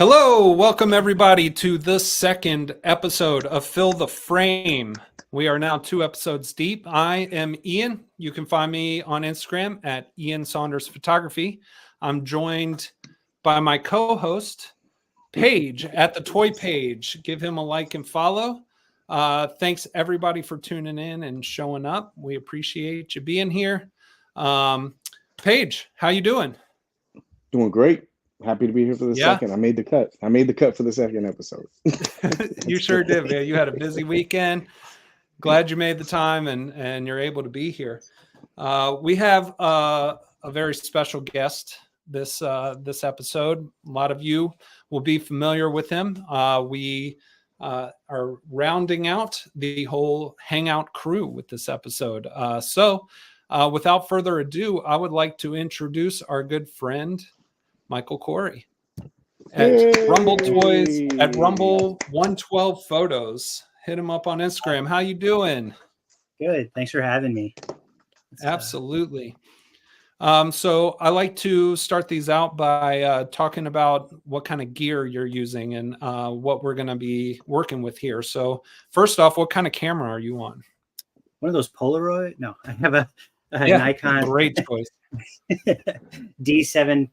Hello, welcome everybody to the second episode of Fill the Frame. We are now 2 episodes deep. I am Ian. You can find me on Instagram at Ian Saunders Photography. I'm joined by my co-host, Paige at the Toy Page. Give him a like and follow. Thanks everybody for tuning in and showing up. We appreciate you being here. Paige, how you doing? Doing great. Happy to be here for the second. I made the cut. I made the cut for the second episode. You sure did, man. You had a busy weekend. Glad you made the time and you're able to be here. We have a very special guest this episode. A lot of you will be familiar with him. We are rounding out the whole Hangout crew with this episode. So without further ado, I would like to introduce our good friend, Michael Corey at Rumble Toys at Rumble 112 Photos. Hit him up on Instagram. How you doing? Good. Thanks for having me. Absolutely. So I like to start these out by talking about what kind of gear you're using and what we're going to be working with here. So first off, what kind of camera are you on? One of those Polaroid? No, I have a Nikon. Great choice. D7500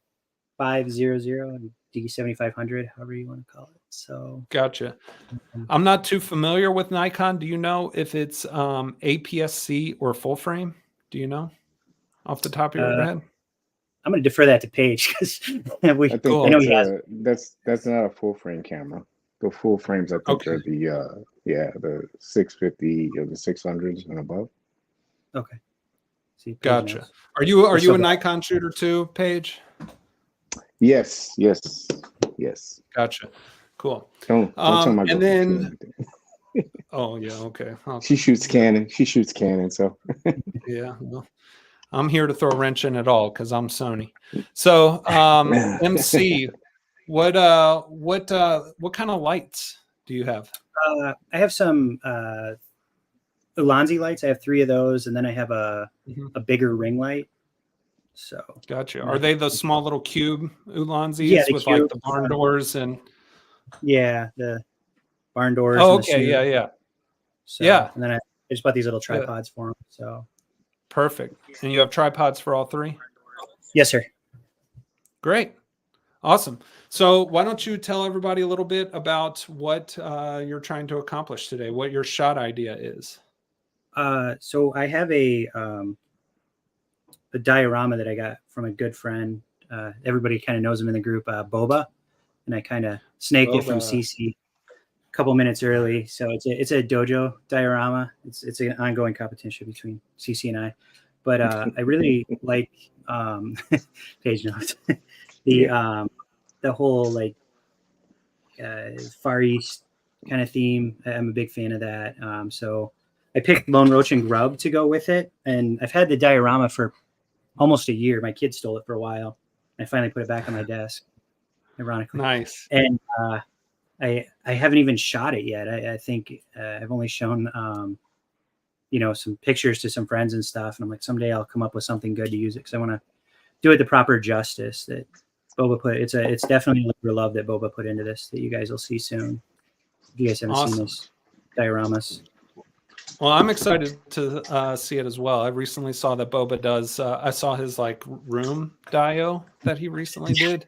and D7500, however you want to call it. So gotcha. I'm not too familiar with Nikon. Do you know if it's APS-C or full frame? Do you know off the top of your head? I'm going to defer that to Paige because I know that's not a full frame camera. The full frames, I think, are the 650 or the 600s and above. Okay. See, gotcha. Knows. Are you a Nikon shooter too, Paige? Yes. Gotcha. Cool. Don't tell my and then oh yeah, okay. She shoots Canon. So yeah, well, I'm here to throw a wrench in it all because I'm Sony. So MC, what kind of lights do you have? I have some Ulanzi lights. I have 3 of those, and then I have a bigger ring light. So gotcha. Are they the small little cube Ulanzis with cube, like the barn doors and the barn doors? Oh, okay, yeah. So, yeah, and then I just bought these little tripods for them. So perfect. And you have tripods for all 3? Yes, sir. Great, awesome. So why don't you tell everybody a little bit about what you're trying to accomplish today? What your shot idea is? So I have a diorama that I got from a good friend. Everybody kind of knows him in the group, Boba, and I kind of snaked it from CC a couple minutes early. So it's a dojo diorama. It's an ongoing competition between CC and I, but I really like Paige knows the whole like Far East kind of theme. I'm a big fan of that. So I picked Lone Roach and Grub to go with it, and I've had the diorama for almost a year. My kid stole it for a while. I finally put it back on my desk, ironically. Nice. And I haven't even shot it yet. I think I've only shown some pictures to some friends and stuff. And I'm like, someday I'll come up with something good to use it because I want to do it the proper justice that Boba put. It's definitely labor love that Boba put into this that you guys will see soon. If you guys haven't seen this dioramas. Well, I'm excited to see it as well. I recently saw that Boba does. I saw his like room dio that he recently did.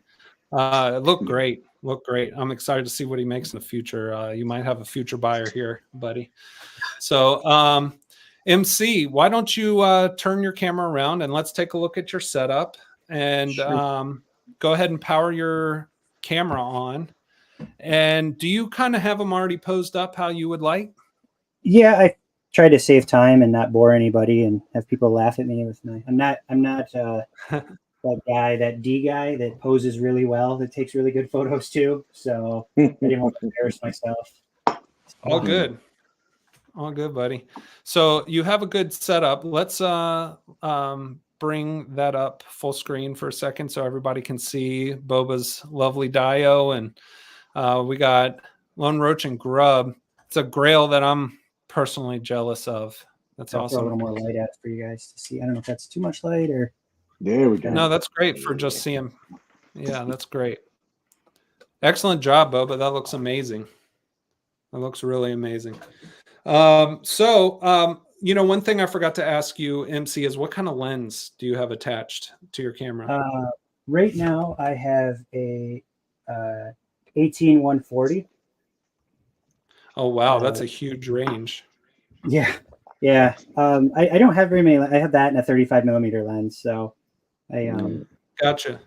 It looked great. I'm excited to see what he makes in the future. You might have a future buyer here, buddy. So, MC, why don't you turn your camera around and let's take a look at your setup and go ahead and power your camera on. And do you kind of have them already posed up how you would like? Yeah, I try to save time and not bore anybody and have people laugh at me with my. I'm not that D guy that poses really well, that takes really good photos too. So I didn't want to embarrass myself. All good, buddy. So you have a good setup. Let's bring that up full screen for a second so everybody can see Boba's lovely dio, and we got Lone Roach and Grub. It's a grail that I'm personally jealous of. That's awesome. Throw a little more light out for you guys to see. I don't know if that's too much light or. There we go. No, that's great for just seeing. Yeah, that's great. Excellent job, Boba. That looks amazing. That looks really amazing. One thing I forgot to ask you, MC, is what kind of lens do you have attached to your camera? Right now, I have a 18-140. Oh, wow. That's a huge range. Yeah. Yeah. I don't have very many. I have that and a 35 millimeter lens. So Gotcha.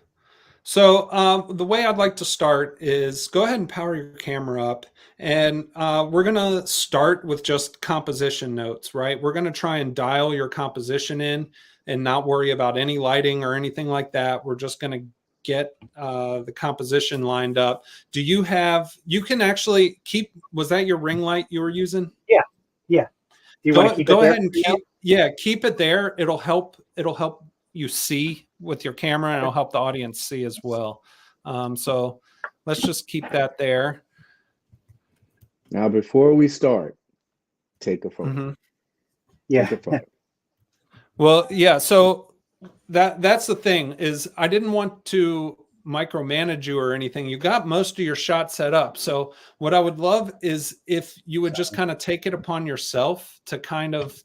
So the way I'd like to start is go ahead and power your camera up. And we're going to start with just composition notes, right? We're going to try and dial your composition in and not worry about any lighting or anything like that. We're just going to get the composition lined up. You can actually was that your ring light you were using? Yeah. Yeah. Do you want to keep go it ahead and keep it there. It'll help you see with your camera, and it'll help the audience see as well. So let's just keep that there. Now, before we start, take a photo. Mm-hmm. Yeah. Take a photo. Well, yeah. So that's the thing, is I didn't want to micromanage you or anything. You got most of your shots set up. So what I would love is if you would just kind of take it upon yourself to kind of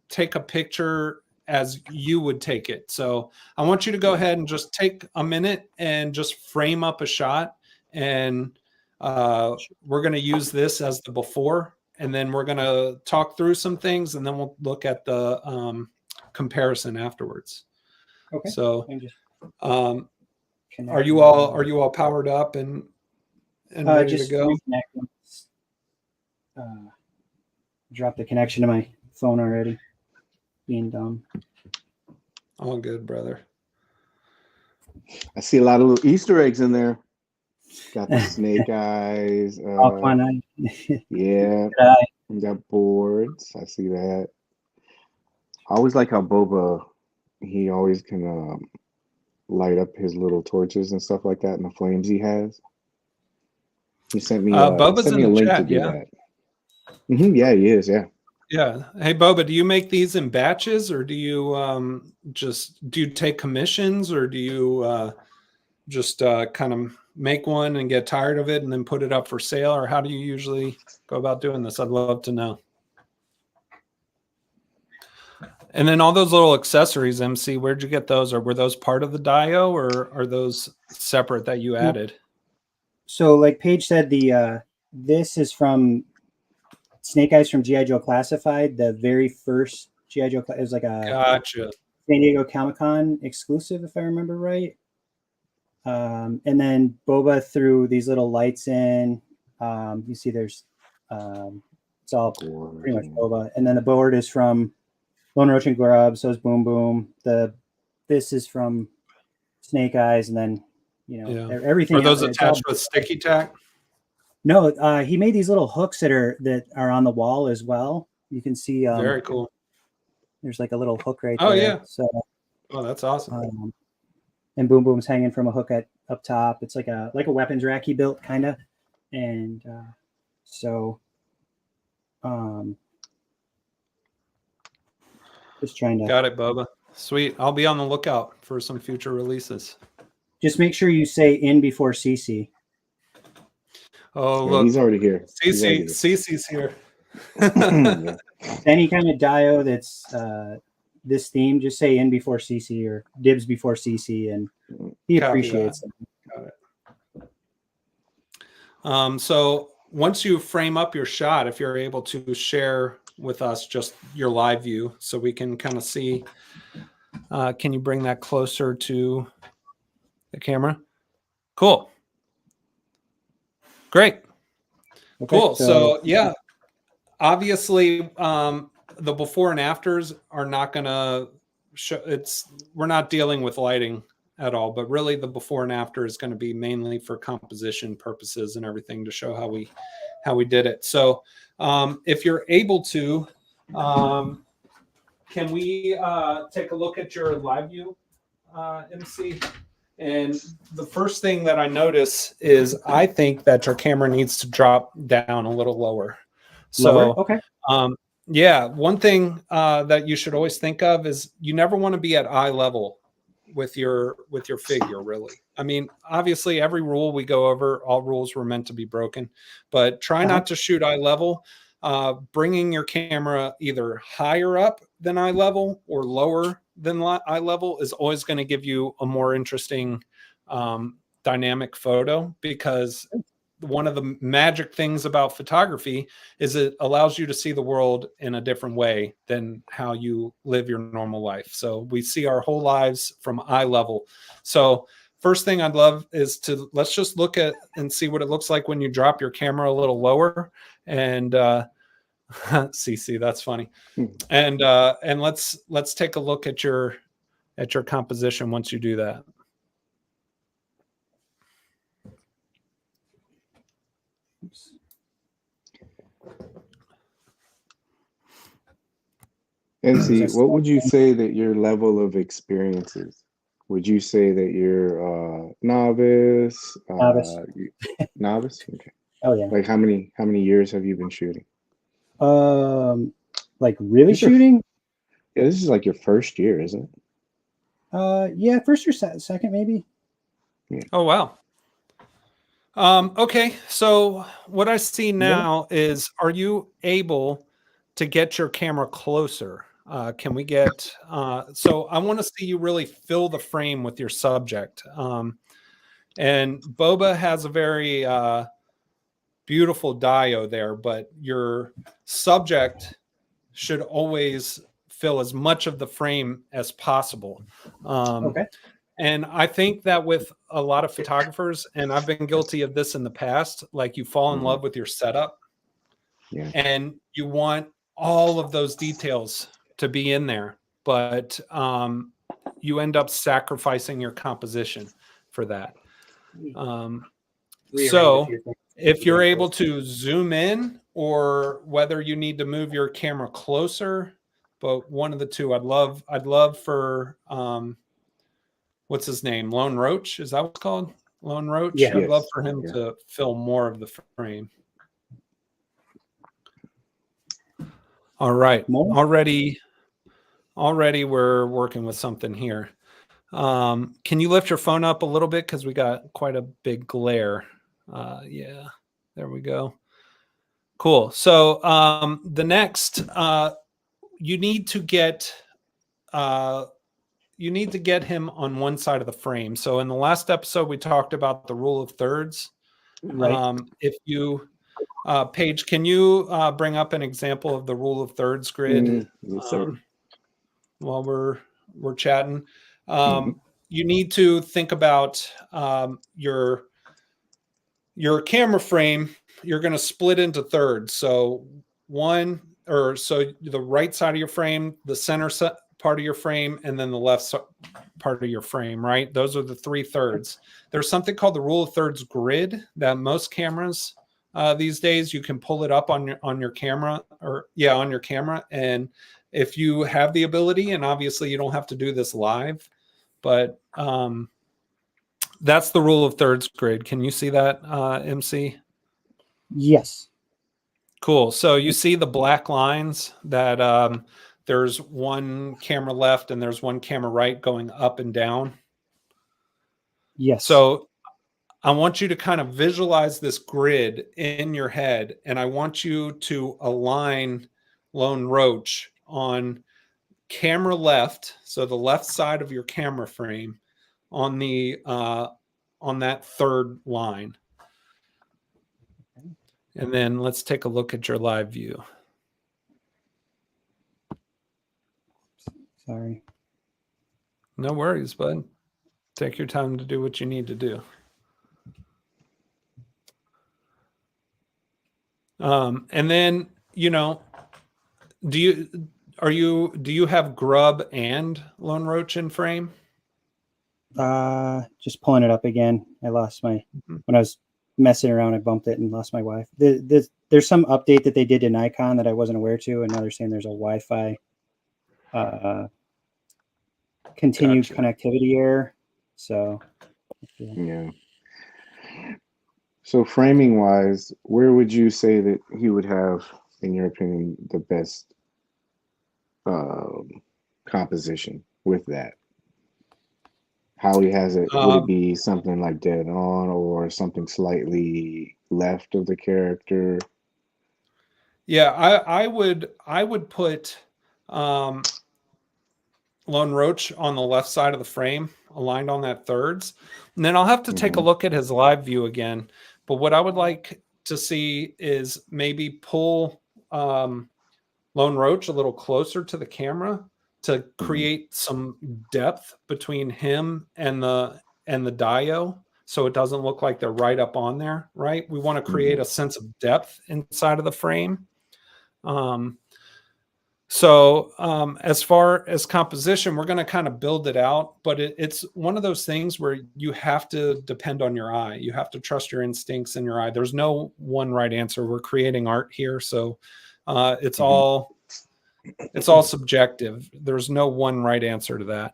take a picture as you would take it. So I want you to go ahead and just take a minute and just frame up a shot. And we're going to use this as the before, and then we're going to talk through some things, and then we'll look at the comparison afterwards. Okay. So are you all powered up and ready to go? Dropped the connection to my phone already. Being dumb. All good, brother. I see a lot of little Easter eggs in there. Got the snake eyes. Yeah. We got boards. I see that. I always like how Boba, he always can light up his little torches and stuff like that, and the flames he has. He sent me, Boba's in the chat, do that. Mm-hmm, yeah, he is. Yeah. Yeah. Hey, Boba, do you make these in batches, or do you do you take commissions, or do you just kind of make one and get tired of it and then put it up for sale, or how do you usually go about doing this? I'd love to know. And then all those little accessories, MC, where'd you get those? Or were those part of the Dio, or are those separate that you added? So like Paige said, this is from Snake Eyes from G.I. Joe Classified, the very first G.I. Joe. It was like a Gotcha. San Diego Comic-Con exclusive, if I remember right. And then Boba threw these little lights in. You see there's it's all pretty much Boba. And then the board is from Lone Roach and Grub, so is Boom Boom. This is from Snake Eyes, and then everything. Are those attached with sticky tack? No, he made these little hooks that are on the wall as well. You can see. Very cool. There's like a little hook right there. Oh yeah. So. Oh, that's awesome. And Boom Boom's hanging from a hook up top. It's like a weapons rack he built, kind of. And just trying to. Got it, Boba. Sweet. I'll be on the lookout for some future releases. Just make sure you say in before CC. Oh, yeah, look. He's already here. CC's here. Any kind of Dio that's this theme, just say in before CC or dibs before CC, and he appreciates it. Got it. So once you frame up your shot, if you're able to share with us just your live view so we can kind of see, can you bring that closer to the camera? Cool. Great. Okay, cool. So yeah, obviously the before and afters are not going to show. We're not dealing with lighting at all, but really the before and after is going to be mainly for composition purposes and everything to show how we did it. So if you're able to, can we take a look at your live view, MC? And the first thing that I notice is I think that your camera needs to drop down a little lower. So, okay. Yeah, one thing that you should always think of is you never want to be at eye level with your figure, really. I mean, obviously every rule we go over, all rules were meant to be broken, but try not to shoot eye level. Bringing your camera either higher up than eye level or lower than eye level is always going to give you a more interesting dynamic photo, because one of the magic things about photography is it allows you to see the world in a different way than how you live your normal life. So we see our whole lives from eye level. So first thing I'd love is to, let's just look at and see what it looks like when you drop your camera a little lower. And CC, that's funny. And let's take a look at your composition once you do that. MC, what would you say that your level of experience is? Would you say that you're novice? Novice. Novice? Okay. Oh yeah. Like how many years have you been shooting? Like really shooting? Yeah, this is like your first year, isn't it? Yeah, first or second maybe. Yeah. Oh wow. Okay, so what I see now is, are you able to get your camera closer? Can we get, so I want to see you really fill the frame with your subject. And Boba has a very beautiful dio there, but your subject should always fill as much of the frame as possible. Okay. And I think that with a lot of photographers, and I've been guilty of this in the past, like you fall in love with your setup, and you want all of those details to be in there, but you end up sacrificing your composition for that. So if you're able to zoom in, or whether you need to move your camera closer, but one of the two, I'd love for what's his name? Lone Roach? Is that what's called? Lone Roach? Yeah. I'd love for him to fill more of the frame. All right. Already we're working with something here. Can you lift your phone up a little bit? Because we got quite a big glare. Yeah, there we go. Cool. So the next, you need to get him on one side of the frame. So in the last episode, we talked about the rule of thirds. Right. If you, Paige, can you bring up an example of the rule of thirds grid while we're chatting? You need to think about your camera frame. You're going to split into thirds. So the right side of your frame, the center part of your frame, and then the left part of your frame, right? Those are the 3/3. There's something called the rule of thirds grid that most cameras these days, you can pull it up on your camera, on your camera. And if you have the ability, and obviously you don't have to do this live, but that's the rule of thirds grid. Can you see that, MC? Yes. Cool. So you see the black lines that there's one camera left and there's one camera right going up and down. Yes. So I want you to kind of visualize this grid in your head, and I want you to align Lone Roach on camera left, so the left side of your camera frame, on the on that third line. And then let's take a look at your live view. Sorry. No worries, bud. Take your time to do what you need to do. And then, do you have Grub and Lone Roach in frame? Just pulling it up again. I lost when I was messing around, I bumped it and lost my Wi-Fi. There's some update that they did to Nikon that I wasn't aware to, and now they're saying there's a Wi-Fi continued connectivity error. So yeah. So framing wise, where would you say that he would have, in your opinion, the best composition with that? how he has it, would it Um, be something like dead on or something slightly left of the character? yeah, I would put um, Lone Roach on the left side of the frame, aligned on that thirds. And then I'll have to take a Hmm. look at his live view again. But what I would like to see is maybe pull Lone Roach a little closer to the camera to Hmm. create some depth between him and the Dio, so it doesn't look like they're right up on there, right? We want to create Hmm. a sense of depth inside of the frame. Um, so as far as composition, we're going to kind of build it out, but it's one of those things where you have to depend on your eye. You have to trust your instincts and your eye. There's no one right answer. We're creating art here, so it's Hmm. all subjective. There's no one right answer to that.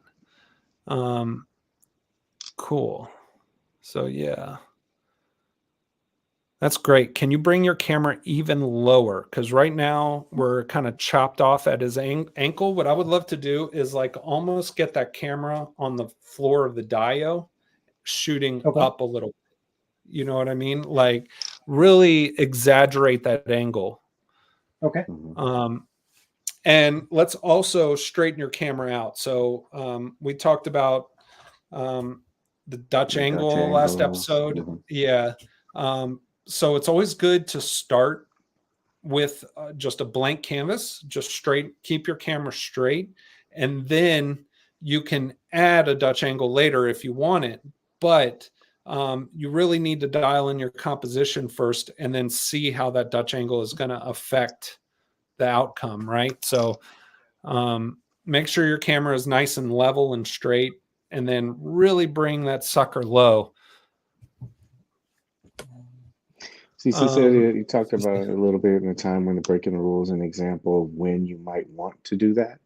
Cool. So yeah. That's great. Can you bring your camera even lower? Because right now we're kind of chopped off at his ankle. What I would love to do is like almost get that camera on the floor of the Dio, shooting Okay. up a little. You know what I mean? Like really exaggerate that angle. Okay. Hmm. And let's also straighten your camera out. So we talked about the Dutch The Dutch angle last angles. episode. Hmm. Yeah. So it's always good to start with just a blank canvas, just straight, keep your camera straight, and then you can add a Dutch angle later if you want it. But you really need to dial in your composition first and then see how that Dutch angle is going to affect the outcome, right? So make sure your camera is nice and level and straight, and then really bring that sucker low. So you said Um, you talked about a little bit in the time when the breaking the rules, an example of when you might want to do that,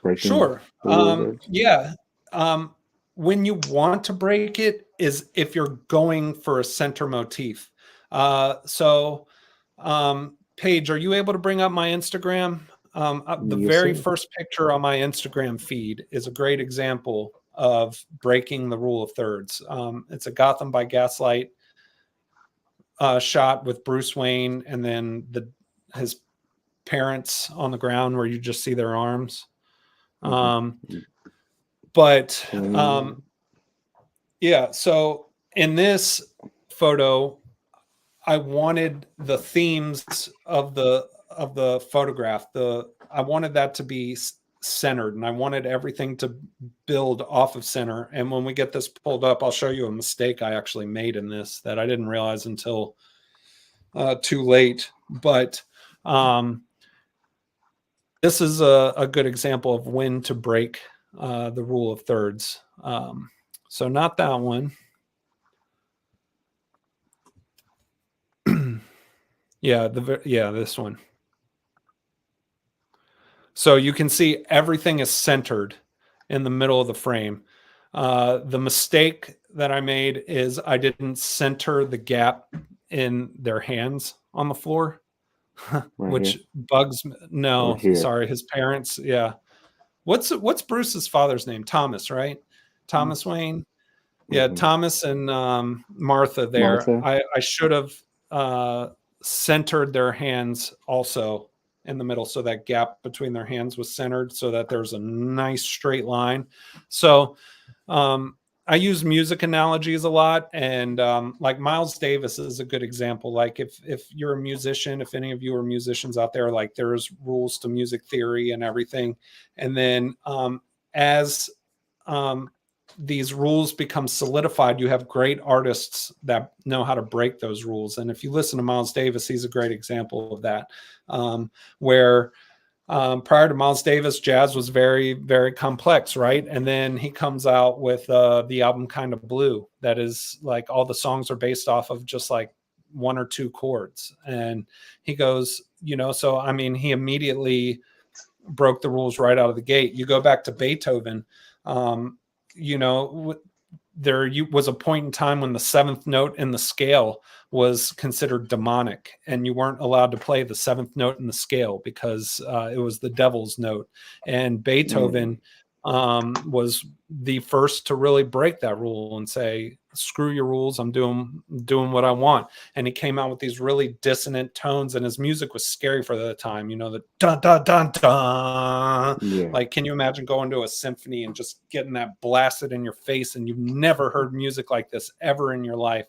breaking sure. the rules. Yeah. Um, when you want to break it is if you're going for a center motif. So, Paige, are you able to bring up my Instagram? The Yes, very sir. first picture on my Instagram feed is a great example of breaking the rule of thirds. It's a Gotham by Gaslight shot with Bruce Wayne and then his parents on the ground where you just see their arms. Hmm. Um, but Clean. yeah, so in this photo, I wanted the themes of the photograph. I wanted that to be centered, and I wanted everything to build off of center. And when we get this pulled up, I'll show you a mistake I actually made in this that I didn't realize until too late. But this is a good example of when to break the rule of thirds. So not that one. Yeah, this one. So you can see everything is centered in the middle of the frame. The mistake that I made is I didn't center the gap in their hands on the floor, Right here which bugs me. or No, here. sorry, his parents. Yeah. What's Bruce's father's name? Thomas, right? Thomas Wayne. Yeah, Hmm. Thomas and Martha there. Martha. I should have centered their hands also in the middle, so that gap between their hands was centered so that there's a nice straight line. So I use music analogies a lot, and like Miles Davis is a good example. Like if you're a musician, if any of you are musicians out there, like there's rules to music theory and everything, and then as these rules become solidified, you have great artists that know how to break those rules. And if you listen to Miles Davis, he's a great example of that, where prior to Miles Davis, jazz was very, very complex, right? And then he comes out with the album Kind of Blue, that is like all the songs are based off of just like one or two chords. And he goes, so I mean, he immediately broke the rules right out of the gate. You go back to Beethoven, there was a point in time when the seventh note in the scale was considered demonic, and you weren't allowed to play the seventh note in the scale because it was the devil's note. And Beethoven was the first to really break that rule and say, screw your rules, I'm doing what I want. And he came out with these really dissonant tones, and his music was scary for the time, the dun dun dun dun. Yeah. Like, can you imagine going to a symphony and just getting that blasted in your face, and you've never heard music like this ever in your life?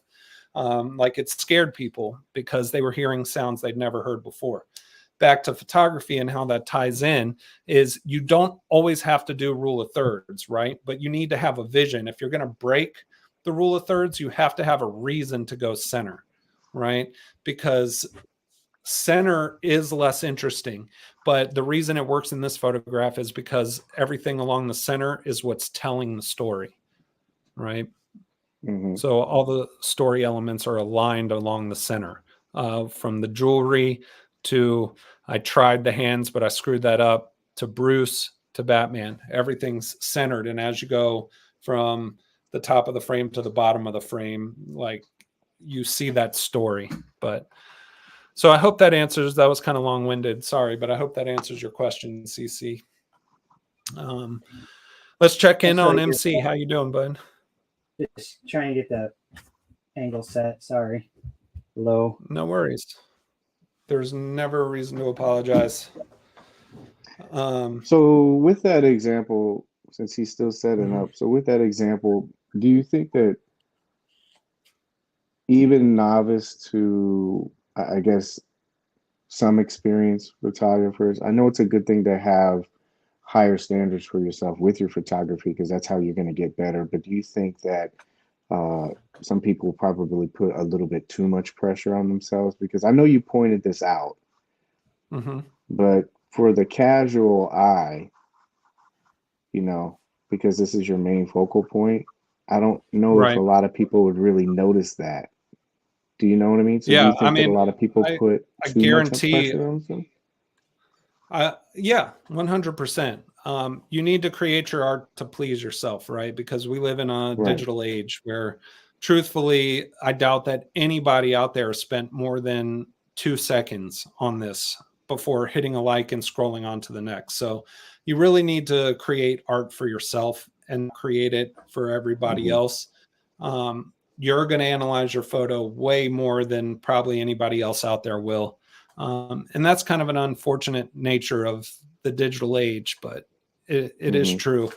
Like, it scared people because they were hearing sounds they'd never heard before. Back to photography and how that ties in is you don't always have to do rule of thirds, right? But you need to have a vision. If you're going to break the rule of thirds, you have to have a reason to go center, right? Because center is less interesting. But the reason it works in this photograph is because everything along the center is what's telling the story, right? Mm-hmm. So all the story elements are aligned along the center, from the jewelry to I tried the hands, but I screwed that up, to Bruce, to Batman. Everything's centered. And as you go from the top of the frame to the bottom of the frame, like, you see that story. But so I hope that answers, that was kind of long-winded. Sorry, but I hope that answers your question, CC. Let's check in on MC. How you doing, bud? Just trying to get the angle set. Sorry. Low. No worries. There's never a reason to apologize. So with that example, since he's still setting up, so with that example, do you think that even novice to, I guess, some experienced photographers, I know it's a good thing to have higher standards for yourself with your photography, because that's how you're going to get better. But do you think that some people probably put a little bit too much pressure on themselves? Because I know you pointed this out, but for the casual eye, because this is your main focal point, I don't know if a lot of people would really notice that. Do you know what I mean? So yeah, do you think that a lot of people put too much pressure on them? Yeah, 100%. You need to create your art to please yourself, right? Because we live in a digital age where, truthfully, I doubt that anybody out there spent more than 2 seconds on this before hitting a like and scrolling on to the next. So you really need to create art for yourself and create it for everybody else. You're going to analyze your photo way more than probably anybody else out there will. And that's kind of an unfortunate nature of the digital age, but it is true.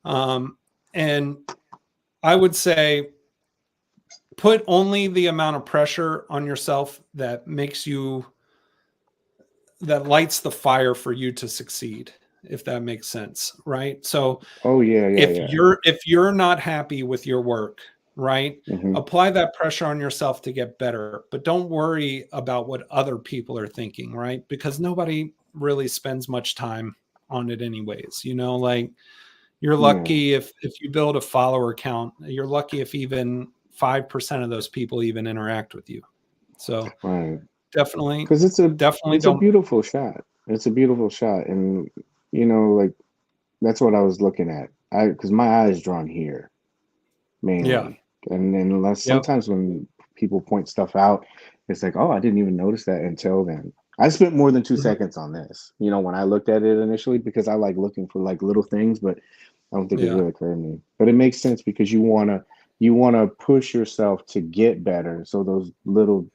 And I would say put only the amount of pressure on yourself that lights the fire for you to succeed, if that makes sense, right? So if you're not happy with your work, right, apply that pressure on yourself to get better, but don't worry about what other people are thinking, right? Because nobody really spends much time on it anyways. Like, you're lucky if you build a follower count, you're lucky if even 5% of those people even interact with you. So definitely, because it's a beautiful shot. It's a beautiful shot. And like, that's what I was looking at. Because my eye is drawn here mainly. And then unless sometimes when people point stuff out, it's like, oh, I didn't even notice that until then. I spent more than 2 seconds on this, when I looked at it initially, because I like looking for like little things, but I don't think it really occurred to me. But it makes sense because you wanna push yourself to get better. So those little,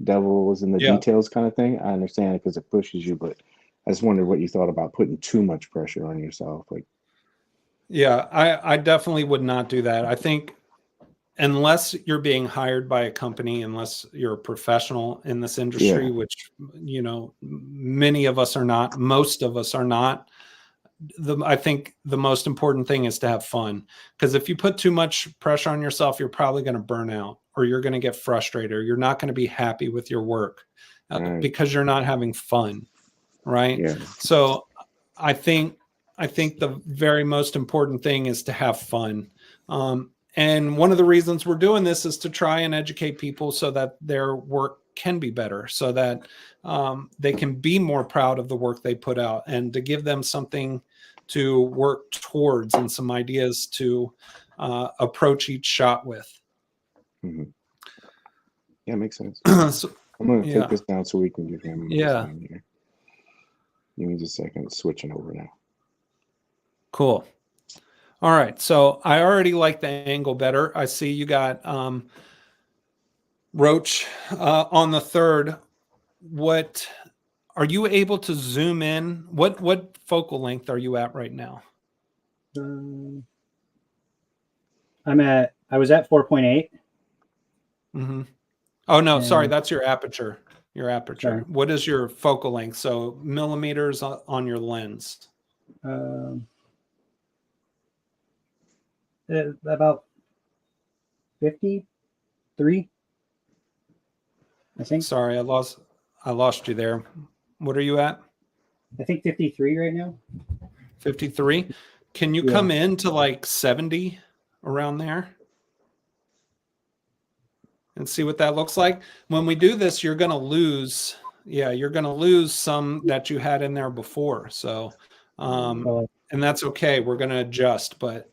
devils in the details kind of thing, I understand it because it pushes you, but I just wondered what you thought about putting too much pressure on yourself. Like, yeah, I definitely would not do that. I think unless you're being hired by a company, unless you're a professional in this industry, which, many of us are not, most of us are not, I think the most important thing is to have fun. Because if you put too much pressure on yourself, you're probably going to burn out, or you're going to get frustrated, or you're not going to be happy with your work because you're not having fun, right? So I think the very most important thing is to have fun. And one of the reasons we're doing this is to try and educate people so that their work can be better, so that they can be more proud of the work they put out, and to give them something to work towards and some ideas to approach each shot with. Yeah, makes sense. So, I'm going to take this down so we can give him Yeah. his name here. Give me just a second. Switching over now. Cool. All right. So I already like the angle better. I see you got Roach on the third. What are you able to zoom in? What focal length are you at right now? I was at 4.8. Mm-hmm. Oh no, sorry, And that's your aperture. Your aperture. sorry. What is your focal length? So millimeters on your lens. About 53, I think. Sorry, I lost you there. What are you at? I think 53 right now. 53. Can you Yeah. come in to like 70 around there? And see what that looks like. When we do this, you're going to lose. Yeah, you're going to lose some that you had in there before. So, and that's okay. We're going to adjust. But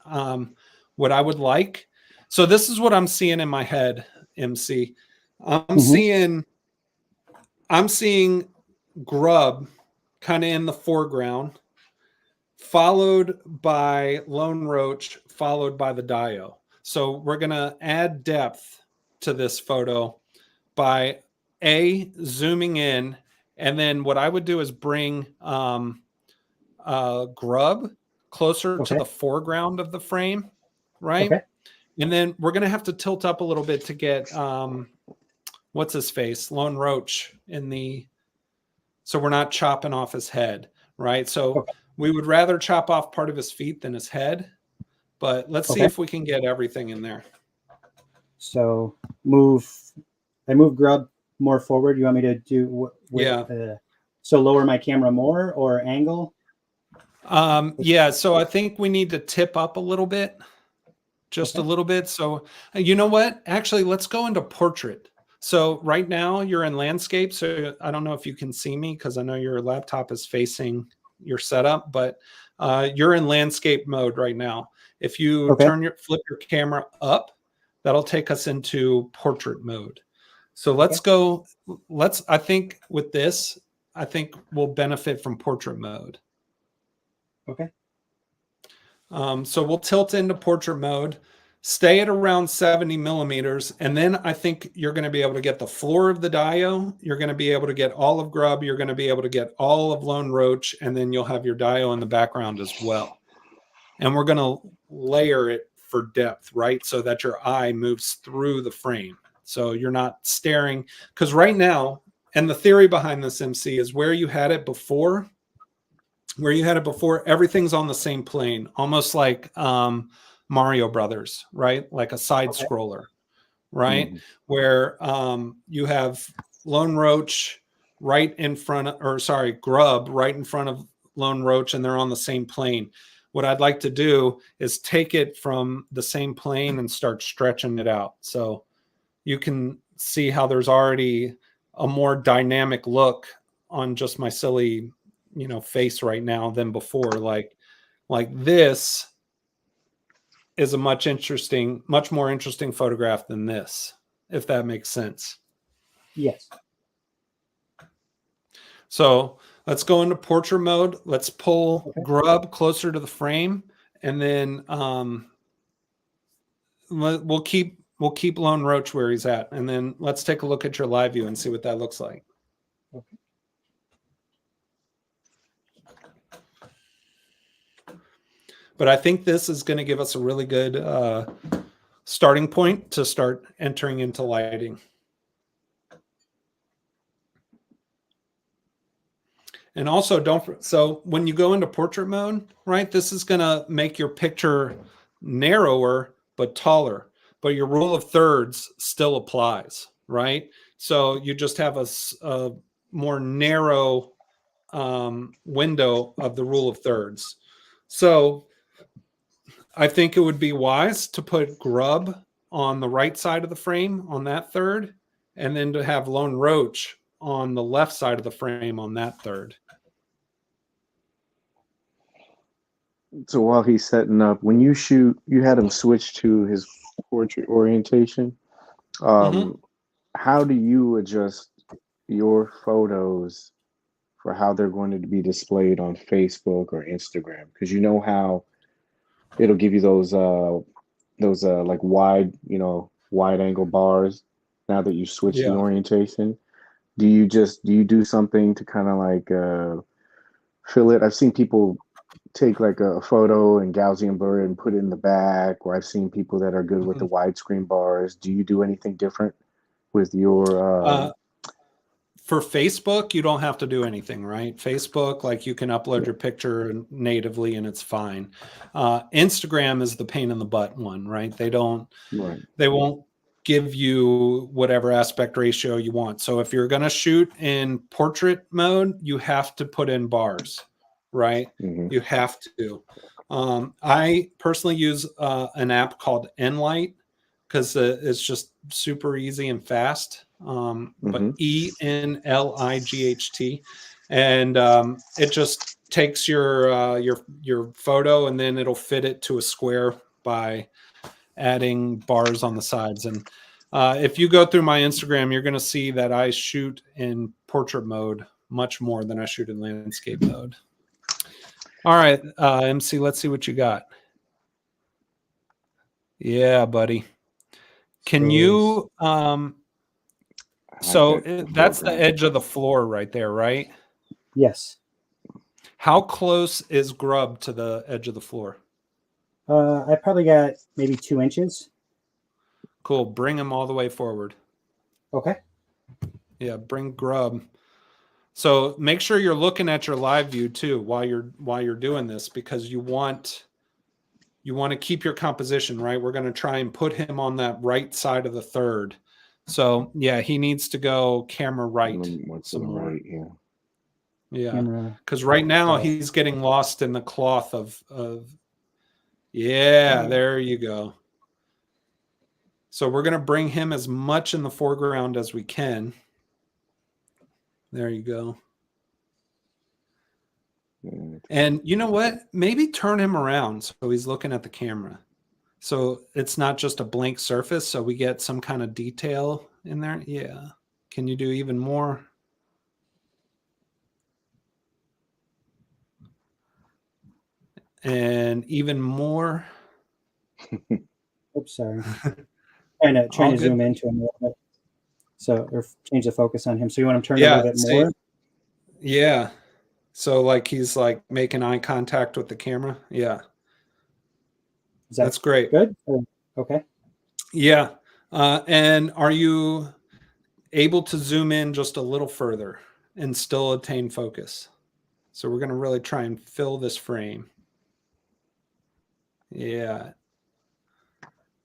what I would like, so this is what I'm seeing in my head, MC. I'm seeing Grub kind of in the foreground, followed by Lone Roach, followed by the Dio. So we're going to add depth to this photo by zooming in, and then what I would do is bring Grub closer to the foreground of the frame, right? Okay. And then we're going to have to tilt up a little bit to get what's his face, Lone Roach so we're not chopping off his head, right? So we would rather chop off part of his feet than his head, but let's see if we can get everything in there. So I move Grub more forward. You want me to do so lower my camera more or angle? Yeah, so I think we need to tip up a little bit, just a little bit. So you know what? Actually, let's go into portrait. So right now you're in landscape. So I don't know if you can see me because I know your laptop is facing your setup, but you're in landscape mode right now. If you flip your camera up, that'll take us into portrait mode. So let's go. I think with this, I think we'll benefit from portrait mode. Okay. So we'll tilt into portrait mode, stay at around 70 millimeters. And then I think you're going to be able to get the floor of the Dio. You're going to be able to get all of Grub. You're going to be able to get all of Lone Roach. And then you'll have your Dio in the background as well. And we're going to layer it for depth, right? So that your eye moves through the frame. So you're not staring, because right now, and the theory behind this, MC, is where you had it before, everything's on the same plane, almost like Mario Brothers, right? Like a side scroller, right? Where you have Lone Roach right in front of, Grub right in front of Lone Roach, and they're on the same plane. What I'd like to do is take it from the same plane and start stretching it out. So you can see how there's already a more dynamic look on just my silly, face right now than before. Like this is a much more interesting photograph than this, if that makes sense. Yes. So let's go into portrait mode. Let's pull Grub closer to the frame, and then we'll keep Lone Roach where he's at, and then let's take a look at your live view and see what that looks like. Okay. But I think this is going to give us a really good starting point to start entering into lighting. And also so when you go into portrait mode, right, this is going to make your picture narrower but taller, but your rule of thirds still applies, right? So you just have a more narrow window of the rule of thirds. So I think it would be wise to put Grub on the right side of the frame on that third, and then to have Lone Roach on the left side of the frame on that third. So while he's setting up, when you shoot, you had him switch to his portrait orientation. How do you adjust your photos for how they're going to be displayed on Facebook or Instagram? Because you know how it'll give you those like wide, wide angle bars now that you switch the Yeah. orientation. Do you do something to kind of like fill it? I've seen people take like a photo and Gaussian blur it and put it in the back, or I've seen people that are good with the Mhm. widescreen bars. Do you do anything different with your For Facebook, you don't have to do anything, right? Facebook, like you can upload yeah, your picture natively and it's fine. Instagram is the pain in the butt one, right? right. They won't give you whatever aspect ratio you want. So if you're going to shoot in portrait mode, you have to put in bars, right? Hmm. You have to. I personally use an app called Enlight because it's just super easy and fast. But Hmm. Enlight, and it just takes your photo and then it'll fit it to a square by adding bars on the sides. And if you go through my Instagram, you're going to see that I shoot in portrait mode much more than I shoot in landscape mode. All right, MC, let's see what you got. Yeah, buddy. Can you so that's the edge of the floor right there, right? Yes. How close is Grub to the edge of the floor? I probably got maybe 2 inches. Cool. Bring him all the way forward. Okay. Yeah, bring Grub. So make sure you're looking at your live view too while you're doing this, because you want to keep your composition, right? We're going to try and put him on that right side of the third. So yeah, he needs to go camera right some more. Right, yeah. Yeah, because right now he's getting lost in the cloth of yeah, there you go. So we're going to bring him as much in the foreground as we can. There you go. And you know what? Maybe turn him around so he's looking at the camera. So it's not just a blank surface, so we get some kind of detail in there. Yeah. Can you do even more? And even more. Oops, sorry. Trying to zoom into him a little bit. So, or change the focus on him. So you want him turned a little bit more? Yeah. So like he's like making eye contact with the camera. Yeah. That's great. Good. Okay. Yeah. And are you able to zoom in just a little further and still attain focus? So we're going to really try and fill this frame. Yeah.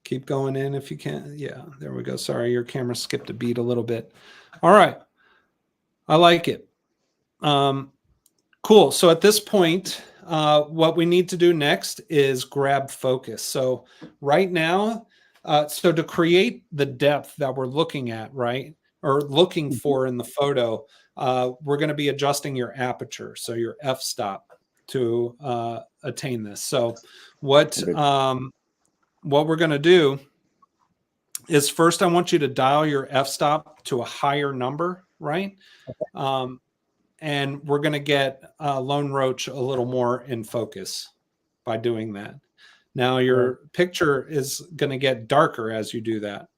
Keep going in if you can. Yeah, there we go. Sorry, your camera skipped a beat a little bit. All right. I like it. Cool. So at this point, what we need to do next is grab focus. So right now, so to create the depth that we're looking at, right, or looking for in the photo, we're going to be adjusting your aperture, so your f-stop, to attain this. So what we're going to do is first I want you to dial your f-stop to a higher number, right? And we're going to get Lone Roach a little more in focus by doing that. Now your picture is going to get darker as you do that,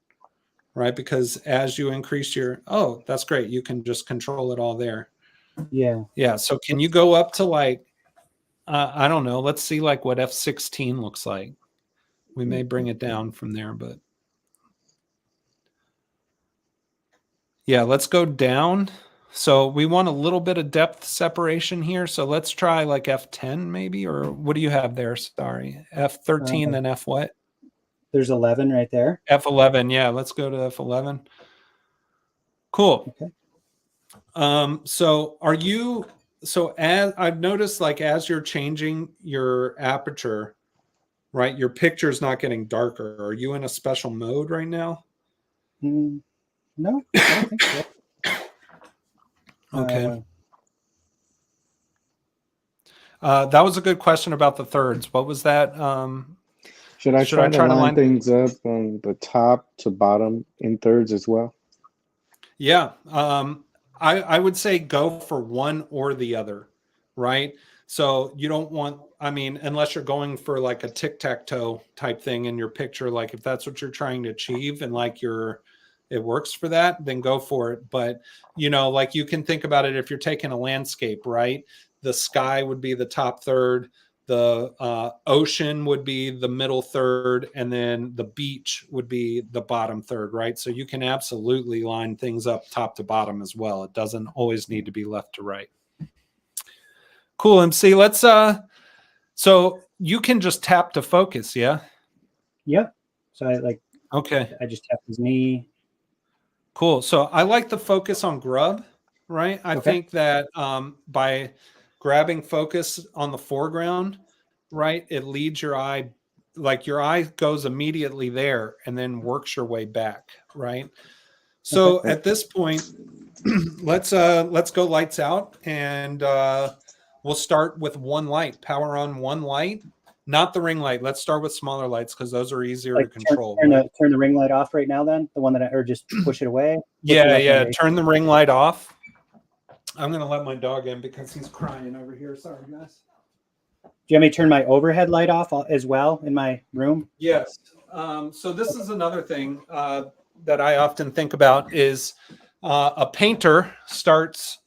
right? Because as you increase your, oh, that's great. You can just control it all there. Yeah. Yeah. So can you go up to like, I don't know, let's see like what F16 looks like. We may bring it down from there, but yeah, let's go down. So we want a little bit of depth separation here. So let's try like F10 maybe, or what do you have there? Sorry, F13, then F what? There's 11 right there. F11, yeah, let's go to F11. Cool. Okay. So as I've noticed, like as you're changing your aperture, right, your picture's not getting darker. Are you in a special mode right now? No, I don't think so. Okay. That was a good question about the thirds. What was that? Should I try to line things up from the top to bottom in thirds as well? Yeah. I would say go for one or the other, right? So you don't want, I mean, unless you're going for like a tic-tac-toe type thing in your picture, like if that's what you're trying to achieve and like it works for that, then go for it. But, you know, like you can think about it if you're taking a landscape, right? The sky would be the top third, the ocean would be the middle third, and then the beach would be the bottom third, right? So you can absolutely line things up top to bottom as well. It doesn't always need to be left to right. Cool, MC. Let's so you can just tap to focus, yeah? Yep. So Okay. I just tap his knee. Cool. So I like the focus on grub, right? I think that by grabbing focus on the foreground, right, it leads your eye, like your eye goes immediately there and then works your way back, right? So at this point, let's go lights out, and we'll start with one light. Power on one light, not the ring light. Let's start with smaller lights because those are easier to control. Turn the ring light off right now. Then the one that or just push it away. Yeah. Turn the ring light off. I'm gonna let my dog in because he's crying over here. Sorry, guys. Do you want me to turn my overhead light off as well in my room? Yes. So this is another thing that I often think about is a painter starts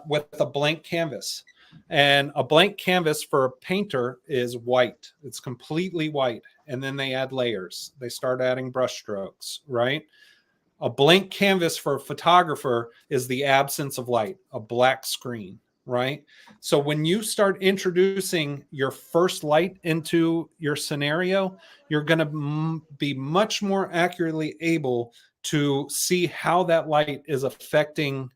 with a blank canvas. And a blank canvas for a painter is white. It's completely white. And then they add layers. They start adding brush strokes, right? A blank canvas for a photographer is the absence of light, a black screen, right? So when you start introducing your first light into your scenario, you're going to be much more accurately able to see how that light is affecting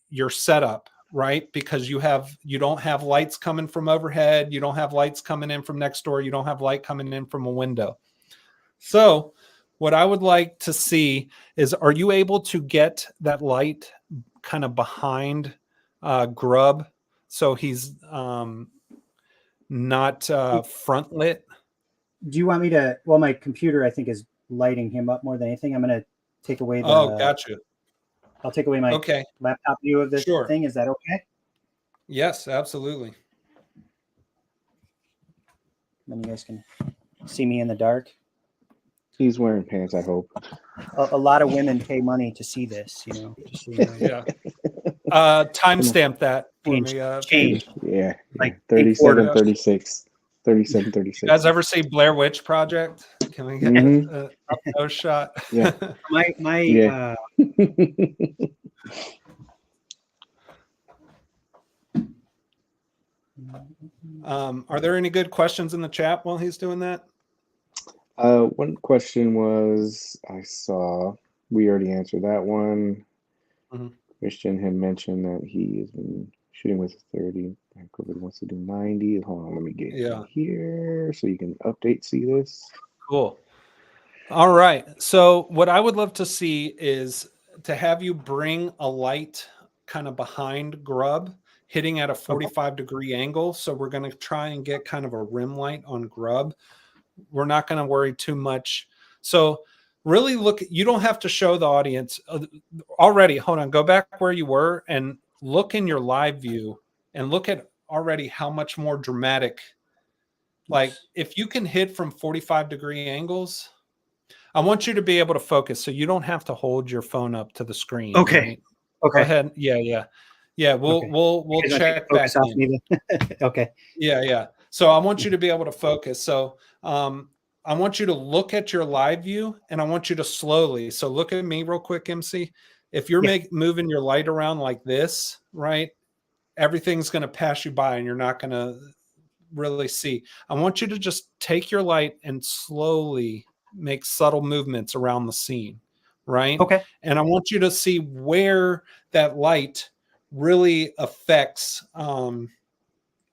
your setup, right? Because you don't have lights coming from overhead, you don't have lights coming in from next door, you don't have light coming in from a window. So what I would like to see is, are you able to get that light kind of behind Grub so he's not front lit? Do you want me to? Well, my computer I think is lighting him up more than anything. I'm going to take away the. Oh, gotcha. I'll take away my laptop view of this thing. Is that okay? Yes, absolutely. Then you guys can see me in the dark. He's wearing pants, I hope. A lot of women pay money to see this, you know. Just so you know. Yeah. Timestamp that for me. Change. Yeah. Like 37, 36. 37, 36. You guys ever see Blair Witch Project? Can we get a shot? Yeah. my Are there any good questions in the chat while he's doing that? One question was, I saw, we already answered that one. Mm-hmm. Christian had mentioned that he has been shooting with 30. Vancouver wants to do 90. Hold on, let me get here so you can see this. Cool. All right. So what I would love to see is to have you bring a light kind of behind Grub, hitting at a 45-degree angle. So we're going to try and get kind of a rim light on Grub. We're not going to worry too much. So really you don't have to show the audience already. Hold on, go back where you were and look in your live view and look at already how much more dramatic. Like if you can hit from 45-degree angles, I want you to be able to focus. So you don't have to hold your phone up to the screen. Okay. Right? Okay. Go ahead. Yeah. We'll check back in. Okay. Yeah. So I want you to be able to focus. So I want you to look at your live view, and I want you to slowly. So look at me real quick, MC. If you're moving your light around like this, right, everything's going to pass you by, and you're not going to really see. I want you to just take your light and slowly make subtle movements around the scene, right? Okay. And I want you to see where that light really affects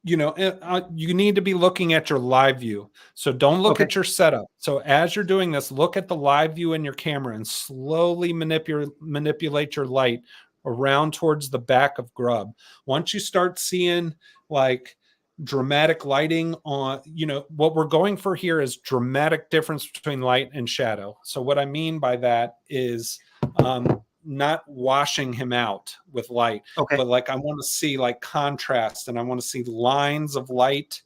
you need to be looking at your live view. So don't look at your setup. So as you're doing this, look at the live view in your camera and slowly manipulate your light around towards the back of Grub. Once you start seeing like dramatic lighting on, what we're going for here is dramatic difference between light and shadow. So what I mean by that is not washing him out with light, Okay. but like I want to see like contrast, and I want to see lines of light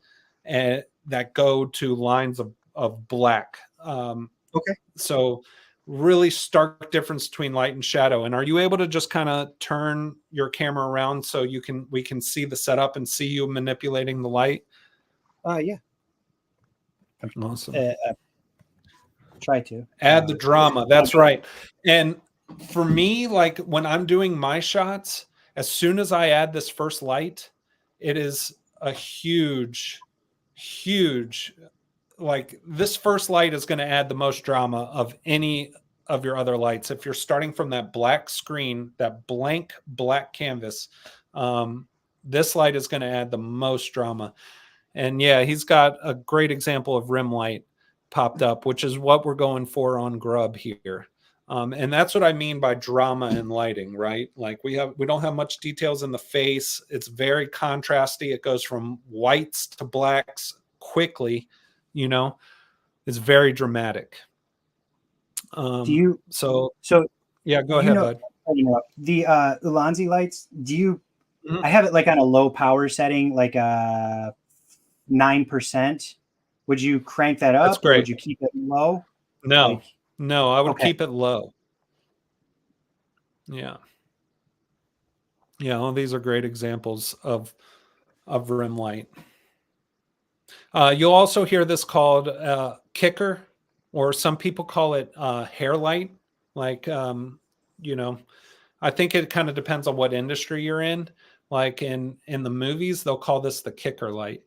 that go to lines of black. Okay. So really stark difference between light and shadow. And are you able to just kind of turn your camera around so we can see the setup and see you manipulating the light? Yeah. Awesome. Try to Add the drama. That's right. And for me, like when I'm doing my shots, as soon as I add this first light, it is a huge, like this first light is going to add the most drama of any of your other lights. If you're starting from that black screen, that blank black canvas, this light is going to add the most drama. And yeah, he's got a great example of rim light popped up, which is what we're going for on Grub here. And that's what I mean by drama and lighting, right? Like we don't have much details in the face. It's very contrasty. It goes from whites to blacks quickly, it's very dramatic. Do you so yeah, go ahead, bud. The Ulanzi lights, Mhm. I have it like on a low power setting, like 9%. Would you crank that up? That's great. Or would you keep it low? No, I would Okay. keep it low. Yeah. All these are great examples of rim light. You'll also hear this called kicker, or some people call it hair light. Like, I think it kind of depends on what industry you're in. Like in the movies, they'll call this the kicker light.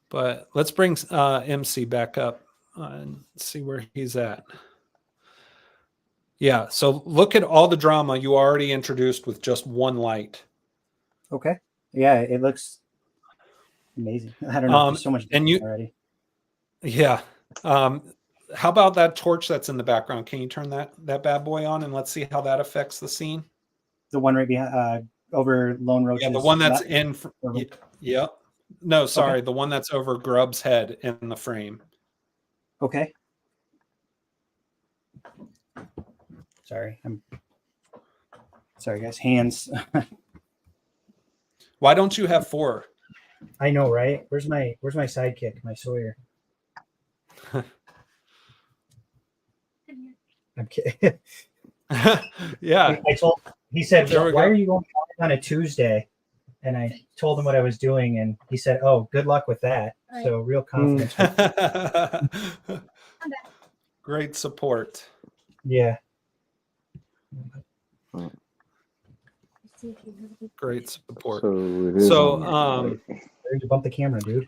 But let's bring MC back up and see where he's at. Yeah, so look at all the drama you already introduced with just one light. Okay. Yeah, it looks amazing. I don't know. There's so much and you already. Yeah. How about that torch that's in the background? Can you turn that bad boy on and let's see how that affects the scene? The one right behind over Lone Roach's. Yeah, the one that's left? Yeah. No, sorry, the one that's over Grub's head in the frame. Okay. Sorry, guys. Hands. Why don't you have 4? I know, right? Where's my sidekick, my Sawyer? I'm kidding. Yeah. He said, There we why go. are you going on a Tuesday? And I told him what I was doing, and he said, oh, good luck with that. So real confidence. Great support. Yeah. Great support. So it is. So You bump the camera, dude.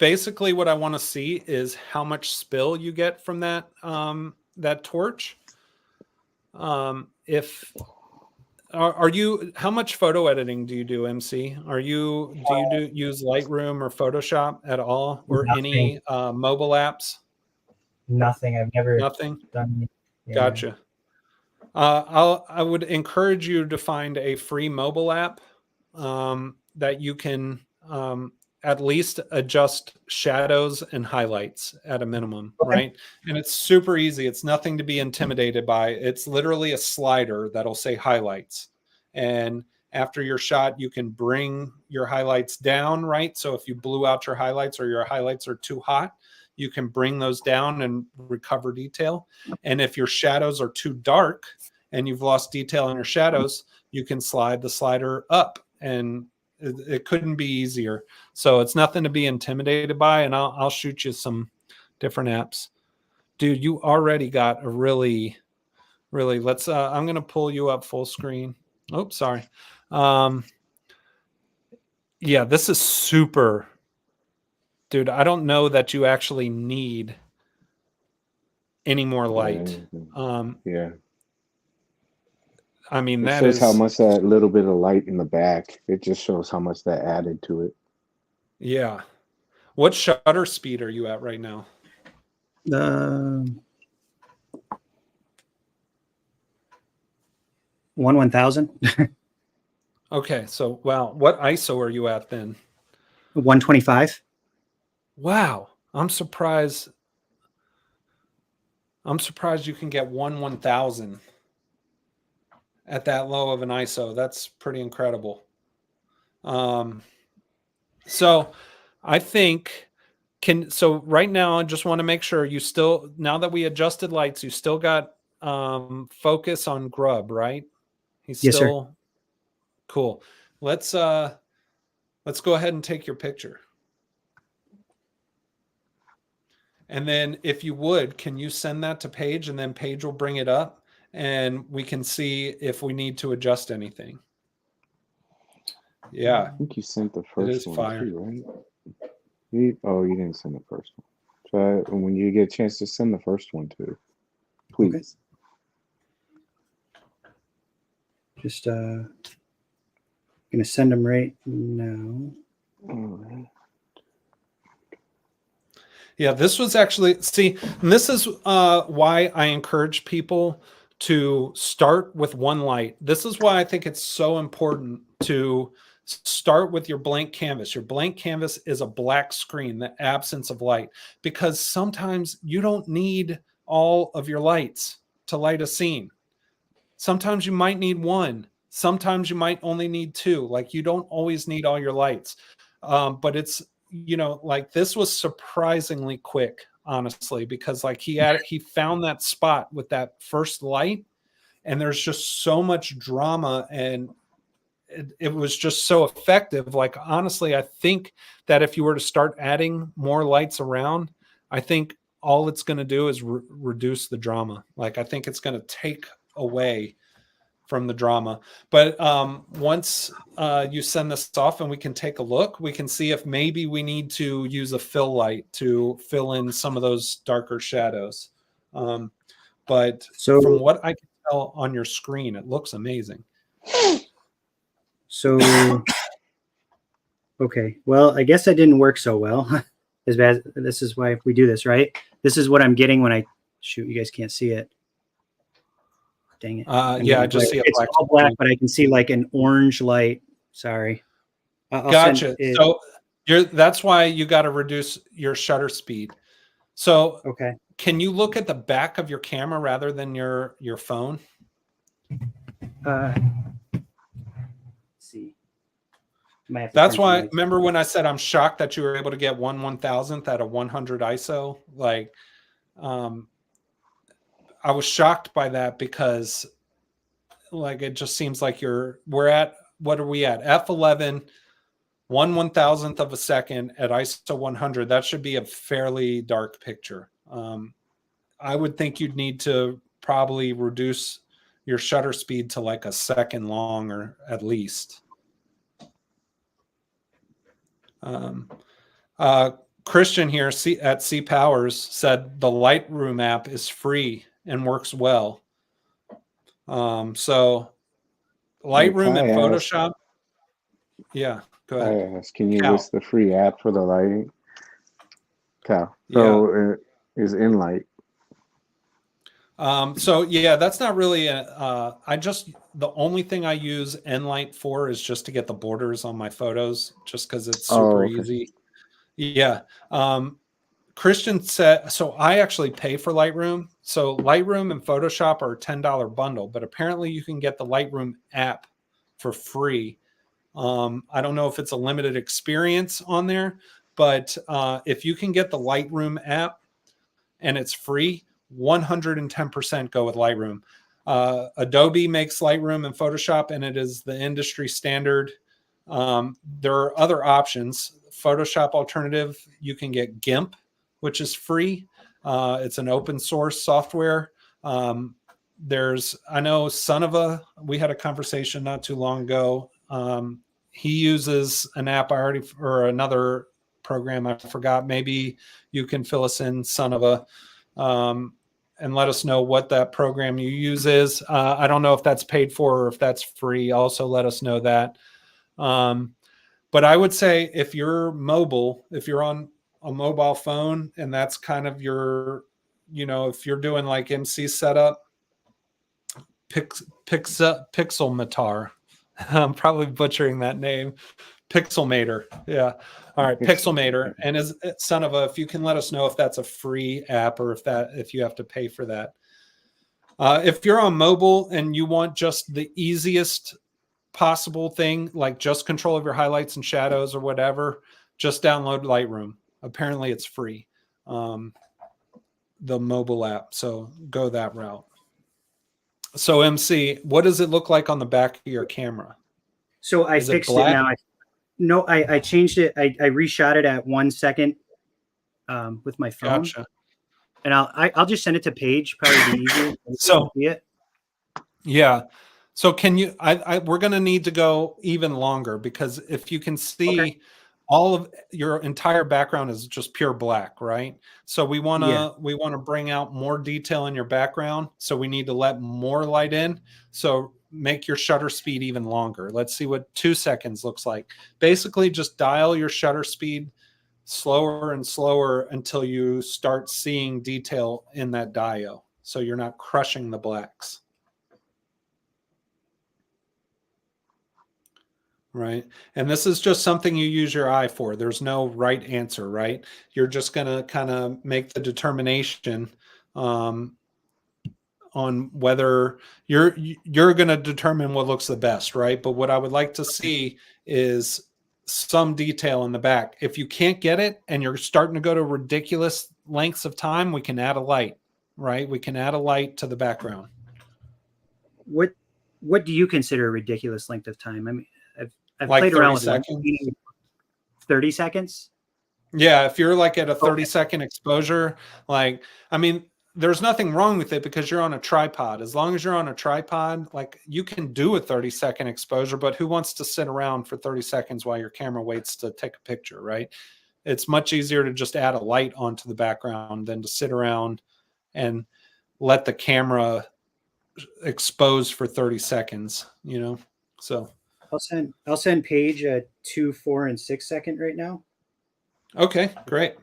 basically what I want to see is how much spill you get from that that torch. How much photo editing do you do, MC? Do you use Lightroom or Photoshop at all, or any mobile apps? Nothing. I've never Nothing. done. Yeah. Gotcha. I would encourage you to find a free mobile app that you can at least adjust shadows and highlights at a minimum, right? And it's super easy. It's nothing to be intimidated by. It's literally a slider that'll say highlights. And after your shot, you can bring your highlights down, right? So if you blew out your highlights or your highlights are too hot, you can bring those down and recover detail. And if your shadows are too dark and you've lost detail in your shadows, you can slide the slider up, and it couldn't be easier. So it's nothing to be intimidated by, and I'll shoot you some different apps. Dude, you already got a really, let's, I'm going to pull you up full screen. Oops, sorry. Yeah, this is super. Dude, I don't know that you actually need any more light. Yeah. I mean, It that shows is how much that little bit of light in the back. It just shows how much that added to it. Yeah. What shutter speed are you at right now? 1/1000. Okay, so wow, what ISO are you at then? 125. Wow, I'm surprised. I'm surprised you can get 1/1000 at that low of an ISO. That's pretty incredible. So I think so right now, I just want to make sure you still, now that we adjusted lights, you still got focus on Grub, right? He's Yes, sir. still cool. Let's go ahead and take your picture. And then if you would, can you send that to Paige, and then Paige will bring it up and we can see if we need to adjust anything. Yeah, I think you sent the it is first one fire. too, right? You didn't send the first one. Try when you get a chance to send the first one too, please. Okay. Just gonna send them right now. All right. Yeah, this was actually, see, and this is why I encourage people to start with one light. This is why I think it's so important to start with your blank canvas. Your blank canvas is a black screen, the absence of light, because sometimes you don't need all of your lights to light a scene. Sometimes you might need one. Sometimes you might only need two. Like, you don't always need all your lights. But it's, like, this was surprisingly quick, honestly, because like he found that spot with that first light, and there's just so much drama, and it was just so effective. Like, honestly, I think that if you were to start adding more lights around, I think all it's going to do is reduce the drama. Like, I think it's going to take away from the drama. But once you send this off and we can take a look, we can see if maybe we need to use a fill light to fill in some of those darker shadows. But So from what I can tell on your screen, it looks amazing. So, okay. Well, I guess that didn't work so well. As bad. This is why we do this, right? This is what I'm getting when I shoot. You guys can't see it. Dang it. Yeah, I just see a it's black all black, screen. but I can see like an orange light. Sorry. Gotcha. So that's why you got to reduce your shutter speed. So okay. Can you look at the back of your camera rather than your phone? Let's see. That's why, remember when I said I'm shocked that you were able to get 1/1000th at a 100 ISO? Like, I was shocked by that because, like, it just seems like what are we at? F11, 1/1000th of a second at ISO 100. That should be a fairly dark picture. I would think you'd need to probably reduce your shutter speed to like a second longer at least. Christian here at C Powers said the Lightroom app is free and works well. So Lightroom and Photoshop. Yeah, go ahead. Can you list the free app for the lighting? Cal. So it is Enlight. So yeah, that's not really the only thing I use Enlight for is just to get the borders on my photos, just because it's super easy. Yeah. Christian said, so I actually pay for Lightroom. So Lightroom and Photoshop are a $10 bundle, but apparently you can get the Lightroom app for free. I don't know if it's a limited experience on there, but if you can get the Lightroom app and it's free, 110% go with Lightroom. Adobe makes Lightroom and Photoshop, and it is the industry standard. There are other options. Photoshop alternative, you can get GIMP, which is free. It's an open source software. I know Sonova, we had a conversation not too long ago. He uses an app or another program. I forgot. Maybe you can fill us in, Sonova, and let us know what that program you use is. I don't know if that's paid for or if that's free. Also let us know that. But I would say if you're mobile, if you're on a mobile phone and that's kind of your, if you're doing like MC setup, Pixelmator, I'm probably butchering that name. Pixelmator. Yeah. All right. Pixelmator. Pixelmator. And as son of a, if you can let us know if that's a free app or if you have to pay for that. If you're on mobile and you want just the easiest possible thing, like just control of your highlights and shadows or whatever, just download Lightroom. Apparently it's free. The mobile app. So go that route. So MC, what does it look like on the back of your camera? So I Is it fixed it black? now. I changed it. I reshot it at 1 second with my phone. Gotcha. And I'll just send it to Paige. Probably be easier. So see it. yeah. So can you? We're going to need to go even longer because if you can see, all of your entire background is just pure black, right? So we want to bring out more detail in your background. So we need to let more light in. So make your shutter speed even longer. Let's see what 2 seconds looks like. Basically, just dial your shutter speed slower and slower until you start seeing detail in that diode. So you're not crushing the blacks. Right. And this is just something you use your eye for. There's no right answer, right? You're just going to kind of make the determination on whether you're going to determine what looks the best, right? But what I would like to see is some detail in the back. If you can't get it and you're starting to go to ridiculous lengths of time, we can add a light, right? We can add a light to the background. What do you consider a ridiculous length of time? I mean, I've like played around with 30 seconds. Yeah, if you're like at a 30-second exposure, like, I mean, there's nothing wrong with it because you're on a tripod. As long as you're on a tripod, like you can do a 30-second exposure, but who wants to sit around for 30 seconds while your camera waits to take a picture, right? It's much easier to just add a light onto the background than to sit around and let the camera expose for 30 seconds, you know? So I'll send Paige a 2, 4, and 6 second right now. okay, great.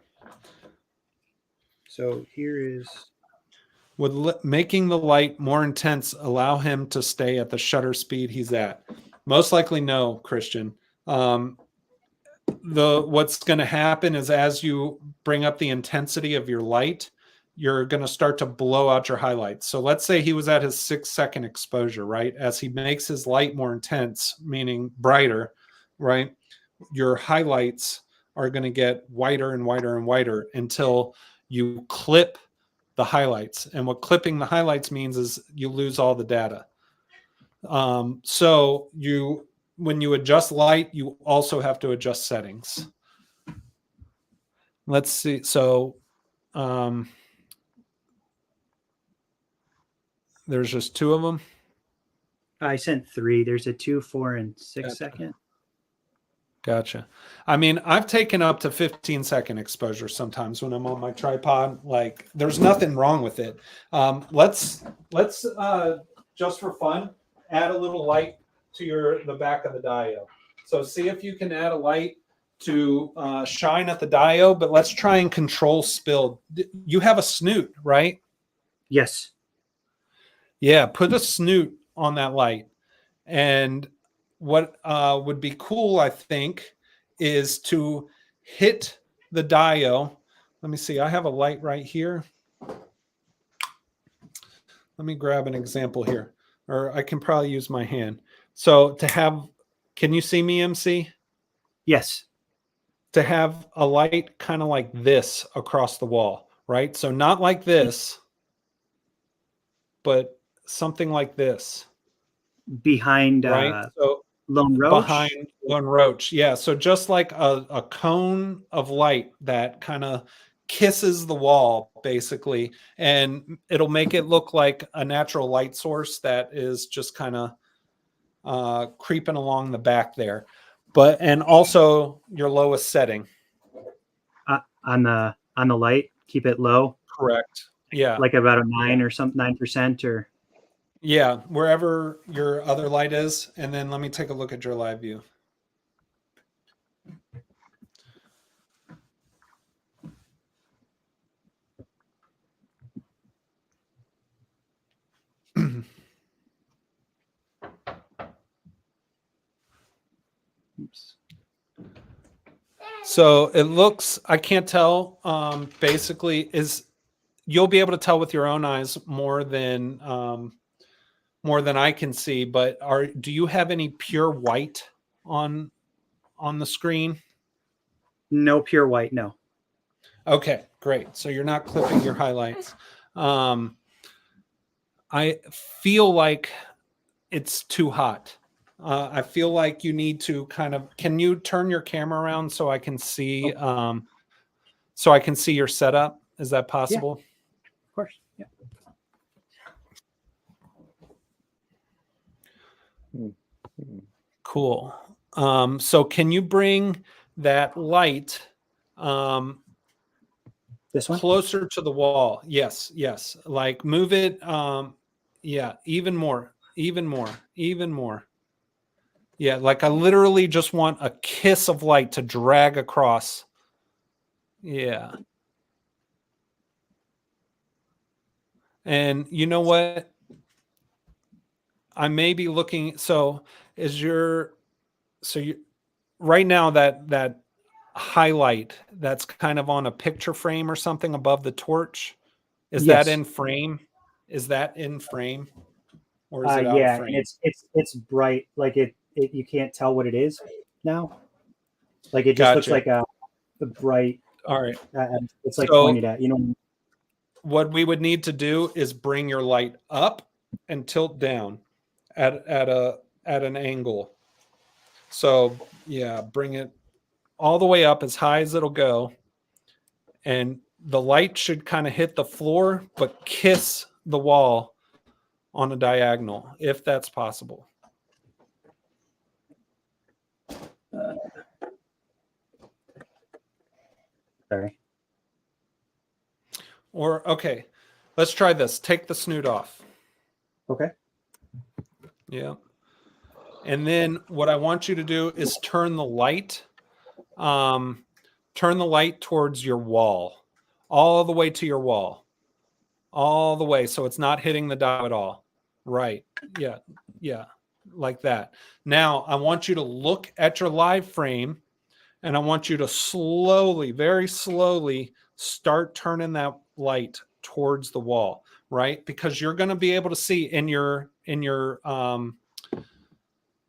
So here is. Would making the light more intense allow him to stay at the shutter speed he's at? Most likely no, Christian. What's going to happen is as you bring up the intensity of your light, you're going to start to blow out your highlights. So let's say he was at his 6-second exposure, right? As he makes his light more intense, meaning brighter, right? Your highlights are going to get whiter and whiter and whiter until you clip the highlights. And what clipping the highlights means is you lose all the data. So when you adjust light, you also have to adjust settings. Let's see. So there's just 2 of them. I sent 3. There's a 2, 4, and 6 second. Gotcha. I mean, I've taken up to 15-second exposure sometimes when I'm on my tripod. Like, there's nothing wrong with it. Let's just for fun, add a little light to the back of the diode. So see if you can add a light to shine at the diode, but let's try and control spill. You have a snoot, right? Yes. Yeah, put a snoot on that light. And what would be cool, I think, is to hit the diode. Let me see. I have a light right here. Let me grab an example here, or I can probably use my hand. So can you see me, MC? Yes. To have a light kind of like this across the wall, right? So not like this, but something like this. Behind right? So Lone Roach? Behind Lone Roach. Yeah. So just like a cone of light that kind of kisses the wall, basically, and it'll make it look like a natural light source that is just kind of creeping along the back there. And also your lowest setting. On the light, keep it low. Correct. Yeah. Like about a 9 or something, 9% or. Yeah, wherever your other light is. And then let me take a look at your live view. Oops. So it looks, I can't tell, basically you'll be able to tell with your own eyes more than I can see, but do you have any pure white on the screen? No pure white, no. Okay, great. So you're not clipping your highlights. I feel like it's too hot. I feel like you need to can you turn your camera around so I can see your setup? Is that possible? Of course. Yeah. Cool. So can you bring that light This one? closer to the wall? Yes. Like move it. Yeah, even more. Yeah, like I literally just want a kiss of light to drag across. Yeah. And you know what? I may be looking. So you right now that highlight that's kind of on a picture frame or something above the torch, is Yes. that in frame? Is that in frame? Or is it out of Yeah, frame? and it's bright. Like it you can't tell what it is now. Like it just looks Gotcha. like a bright. All right. It's like So- pointed at. You know. What we would need to do is bring your light up and tilt down at an angle. So yeah, bring it all the way up as high as it'll go. And the light should kind of hit the floor, but kiss the wall on a diagonal, if that's possible. Sorry. Or, okay, let's try this. Take the snoot off. Okay. Yeah. And then what I want you to do is turn the light towards your wall, all the way to your wall, all the way. So it's not hitting the dial at all. Right. Yeah. Like that. Now I want you to look at your live frame and I want you to slowly, very slowly start turning that light towards the wall, right? Because you're going to be able to see in your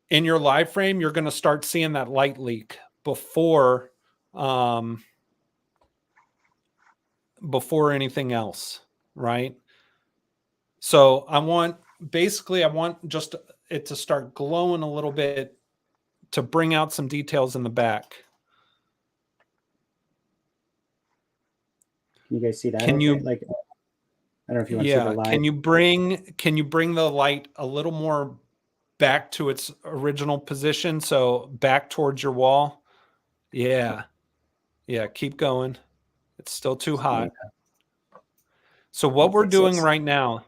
live frame, you're going to start seeing that light leak before anything else, right? So I want just it to start glowing a little bit to bring out some details in the back. Can you guys see that? Can okay? you Like? I don't know if you want to see the live. Can you bring the light a little more back to its original position? So back towards your wall. Yeah. Keep going. It's still too hot. So what we're doing right now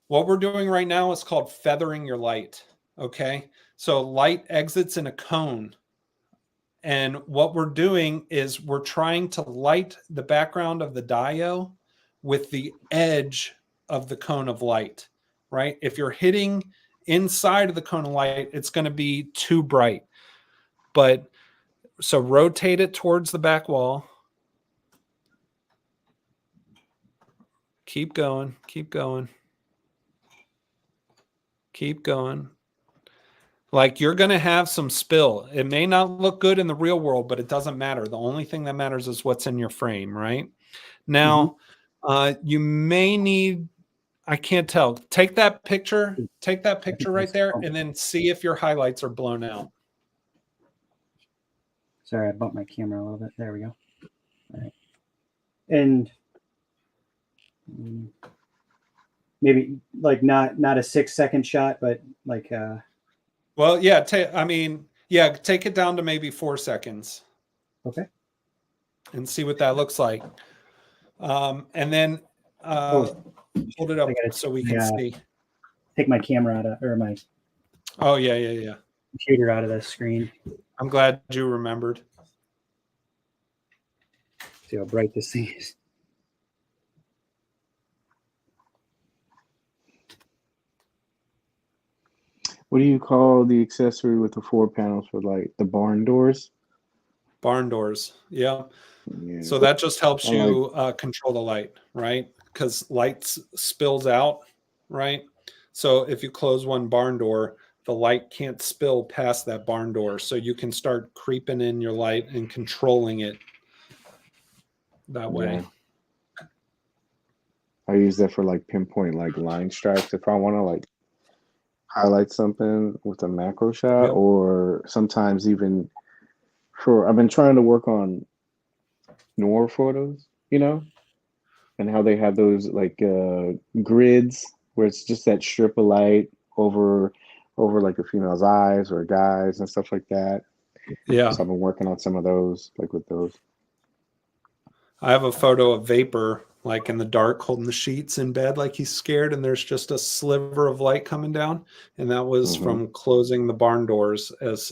is called feathering your light. Okay. So light exits in a cone. And what we're doing is we're trying to light the background of the diode with the edge of the cone of light, right? If you're hitting inside of the cone of light, it's going to be too bright. But so rotate it towards the back wall. Keep going. Like you're going to have some spill. It may not look good in the real world, but it doesn't matter. The only thing that matters is what's in your frame, right? Now, you may need, I can't tell. Take that picture right there and then see if your highlights are blown out. Sorry, I bumped my camera a little bit. There we go. All right. And maybe like not a 6-second shot, but like well, yeah, take it down to maybe 4 seconds. Okay. And see what that looks like. And then hold it up so we can see. Take my camera out of, or my computer out of the screen. I'm glad you remembered. See how bright this thing is. What do you call the accessory with the 4 panels for like the barn doors? Barn doors. Yeah. Yeah. So that just helps I you control the light, right? Because light spills out, right? So if you close one barn door, the light can't spill past that barn door. So you can start creeping in your light and controlling it that way. Yeah. I use that for like pinpoint like line stripes if I want to like highlight something with a macro shot, Yep. or sometimes even for I've been trying to work on noir photos, you know, and how they have those like grids where it's just that strip of light over like a female's eyes or a guy's and stuff like that. Yeah. So I've been working on some of those, like with those. I have a photo of Vapor like in the dark holding the sheets in bed like he's scared, and there's just a sliver of light coming down, and that was from closing the barn doors as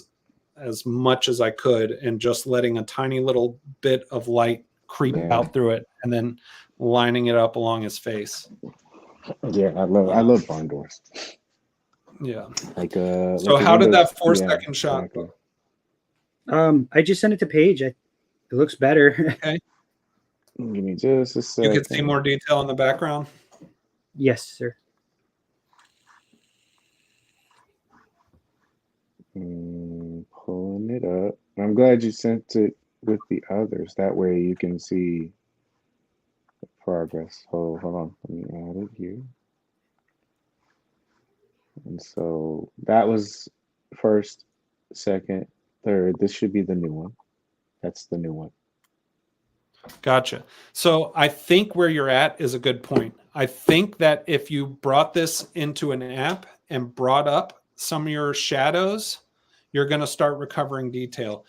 much as I could and just letting a tiny little bit of light creep out through it and then lining it up along his face. Yeah, I love barn doors. Yeah. Like So like how did Windows, that 4-second shot exactly. look? I just sent it to Paige. It looks better. Okay. Give me just a You second. could see more detail in the background. Yes, sir. Pulling it up. I'm glad you sent it with the others. That way you can see the progress. Hold on. Let me add it here. And so that was first, second, third. This should be the new one. That's the new one. Gotcha. So I think where you're at is a good point. I think that if you brought this into an app and brought up some of your shadows, you're going to start recovering detail.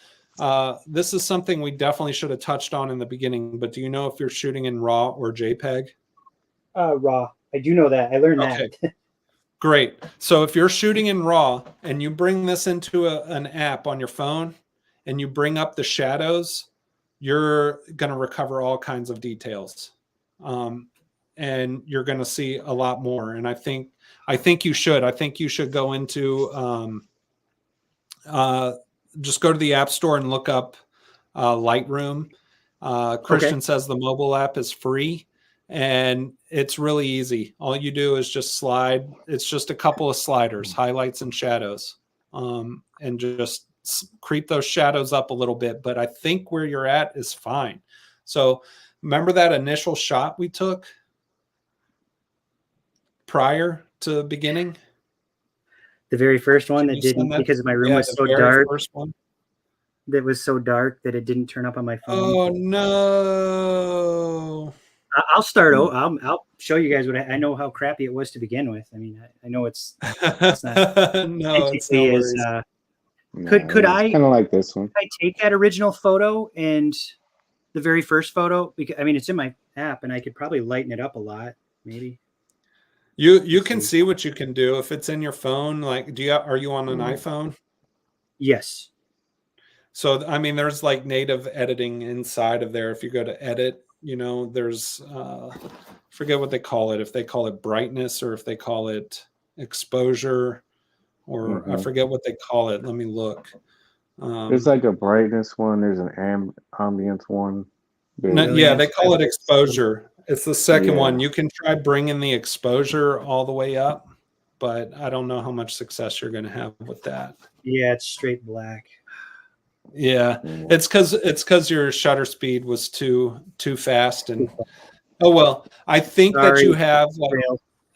This is something we definitely should have touched on in the beginning, but do you know if you're shooting in RAW or JPEG? Raw. I do know that. I learned that. Great. So if you're shooting in RAW and you bring this into an app on your phone and you bring up the shadows, you're going to recover all kinds of details. And you're going to see a lot more. And I think you should. I think you should go into just go to the App Store and look up Lightroom. Christian says the mobile app is free and it's really easy. All you do is just slide. It's just a couple of sliders, highlights and shadows, and just creep those shadows up a little bit. But I think where you're at is fine. So remember that initial shot we took prior to the beginning? The very first one that didn't, because my room was so dark. That was so dark that it didn't turn up on my phone. Oh no! I'll start. I'll show you guys what I know. How crappy it was to begin with. I mean, I know it's not. No, it's no worries. Could I kind of like this one? Could I take that original photo and the very first photo? Because I mean, it's in my app, and I could probably lighten it up a lot, maybe. You can see what you can do if it's in your phone. Like, are you on an iPhone? Yes. So I mean, there's like native editing inside of there. If you go to edit, there's forget what they call it. If they call it brightness or if they call it exposure, or I forget what they call it. Let me look. There's like a brightness one. There's an ambience one. Yeah, they call it exposure. It's the second one. You can try bringing the exposure all the way up, but I don't know how much success you're going to have with that. Yeah, it's straight black. Yeah, it's because your shutter speed was too fast, and oh well. I think that you have.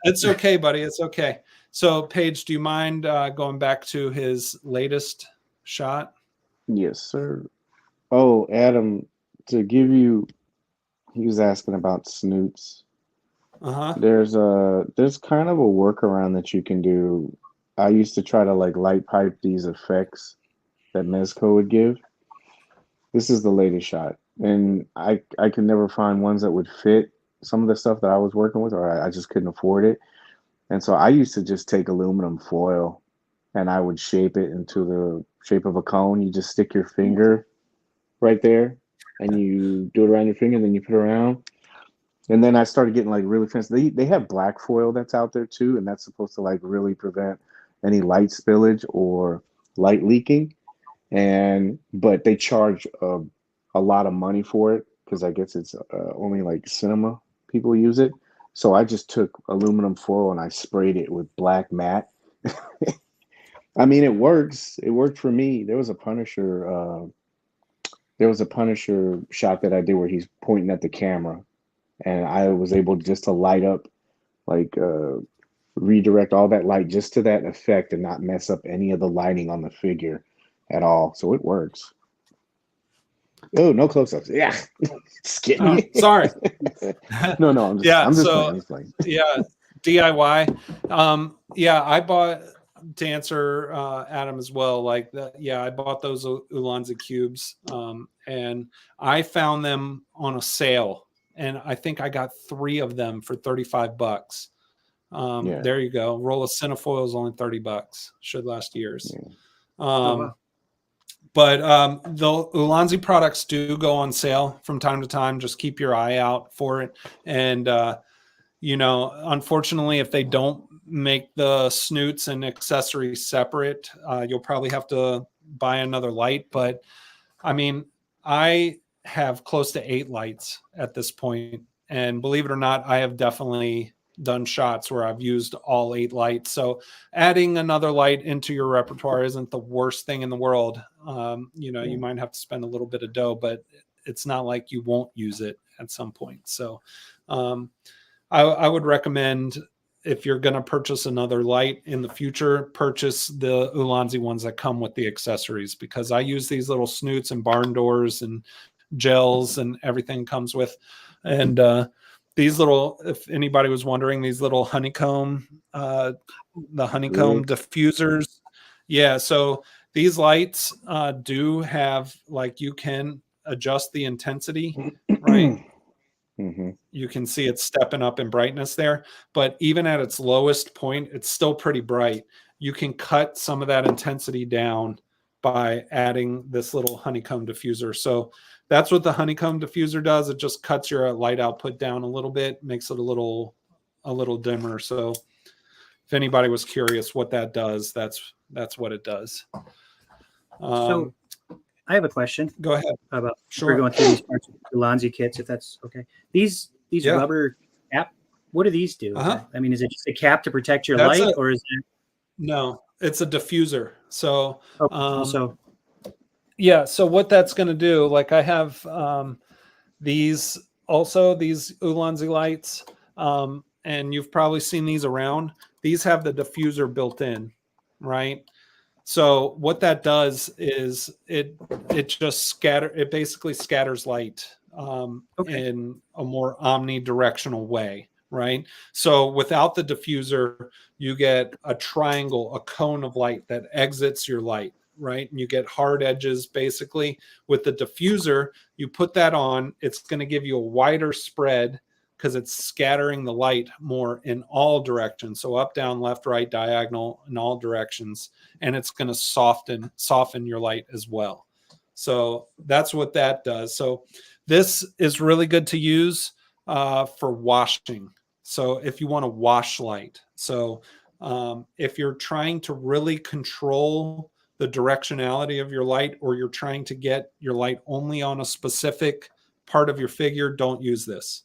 It's okay, buddy. It's okay. So, Paige, do you mind going back to his latest shot? Yes, sir. Oh, Adam, to give you. He was asking about snoots. There's kind of a workaround that you can do. I used to try to like light pipe these effects that Mezco would give. This is the latest shot, and I could never find ones that would fit some of the stuff that I was working with, or I just couldn't afford it. And so I used to just take aluminum foil, and I would shape it into the shape of a cone. You just stick your finger right there, and you do it around your finger, then you put it around. And then I started getting like really fancy. They have black foil that's out there too, and that's supposed to like really prevent any light spillage or light leaking. but they charge a lot of money for it because I guess it's only like cinema people use it. So I just took aluminum foil and I sprayed it with black matte. I mean, it works. It worked for me. There was a Punisher. There was a Punisher shot that I did where he's pointing at the camera, and I was able just to light up, like redirect all that light just to that effect and not mess up any of the lighting on the figure at all. So it works. Oh, no close-ups. Yeah, just kidding. Oh, sorry. No, I'm just, Yeah, I'm just so- playing. I'm just playing. Yeah, DIY. Yeah, I bought, to answer Adam as well, like that. Yeah, I bought those Ulanzi cubes, and I found them on a sale, and I think I got 3 of them for $35. Yeah. There you go. Roll of Cinefoil is only $30. Should last years. Yeah. Wow. But the Ulanzi products do go on sale from time to time. Just keep your eye out for it. And, unfortunately, if they don't make the snoots and accessories separate, you'll probably have to buy another light. But, I mean, I have close to 8 lights at this point. And believe it or not, I have definitely done shots where I've used all 8 lights. So adding another light into your repertoire isn't the worst thing in the world. You might have to spend a little bit of dough, but it's not like you won't use it at some point. So I would recommend, if you're going to purchase another light in the future, purchase the Ulanzi ones that come with the accessories, because I use these little snoots and barn doors and gels and everything comes with. And these little, if anybody was wondering, these little honeycomb, the honeycomb diffusers. Yeah. So these lights do have, like, you can adjust the intensity, right? Mm-hmm. You can see it stepping up in brightness there, but even at its lowest point, it's still pretty bright. You can cut some of that intensity down by adding this little honeycomb diffuser. So that's what the honeycomb diffuser does. It just cuts your light output down a little bit, makes it a little dimmer. So if anybody was curious what that does, that's what it does. So I have a question Go ahead. about Sure. we're going through these parts of the Ulanzi kits, if that's okay. These Yeah. rubber cap, what do these do? Uh-huh. I mean, is it just a cap to protect your That's light, or is it No, it's a diffuser. So also? yeah, so what that's going to do, like I have these Ulanzi lights, and you've probably seen these around. These have the diffuser built in, right? So what that does is it basically scatters light in a more omnidirectional way, right? So without the diffuser, you get a triangle, a cone of light that exits your light, right? And you get hard edges basically. With the diffuser, you put that on, it's going to give you a wider spread because it's scattering the light more in all directions. So up, down, left, right, diagonal, in all directions. And it's going to soften your light as well. So that's what that does. So this is really good to use for washing. So if you want to wash light. So if you're trying to really control the directionality of your light, or you're trying to get your light only on a specific part of your figure, don't use this.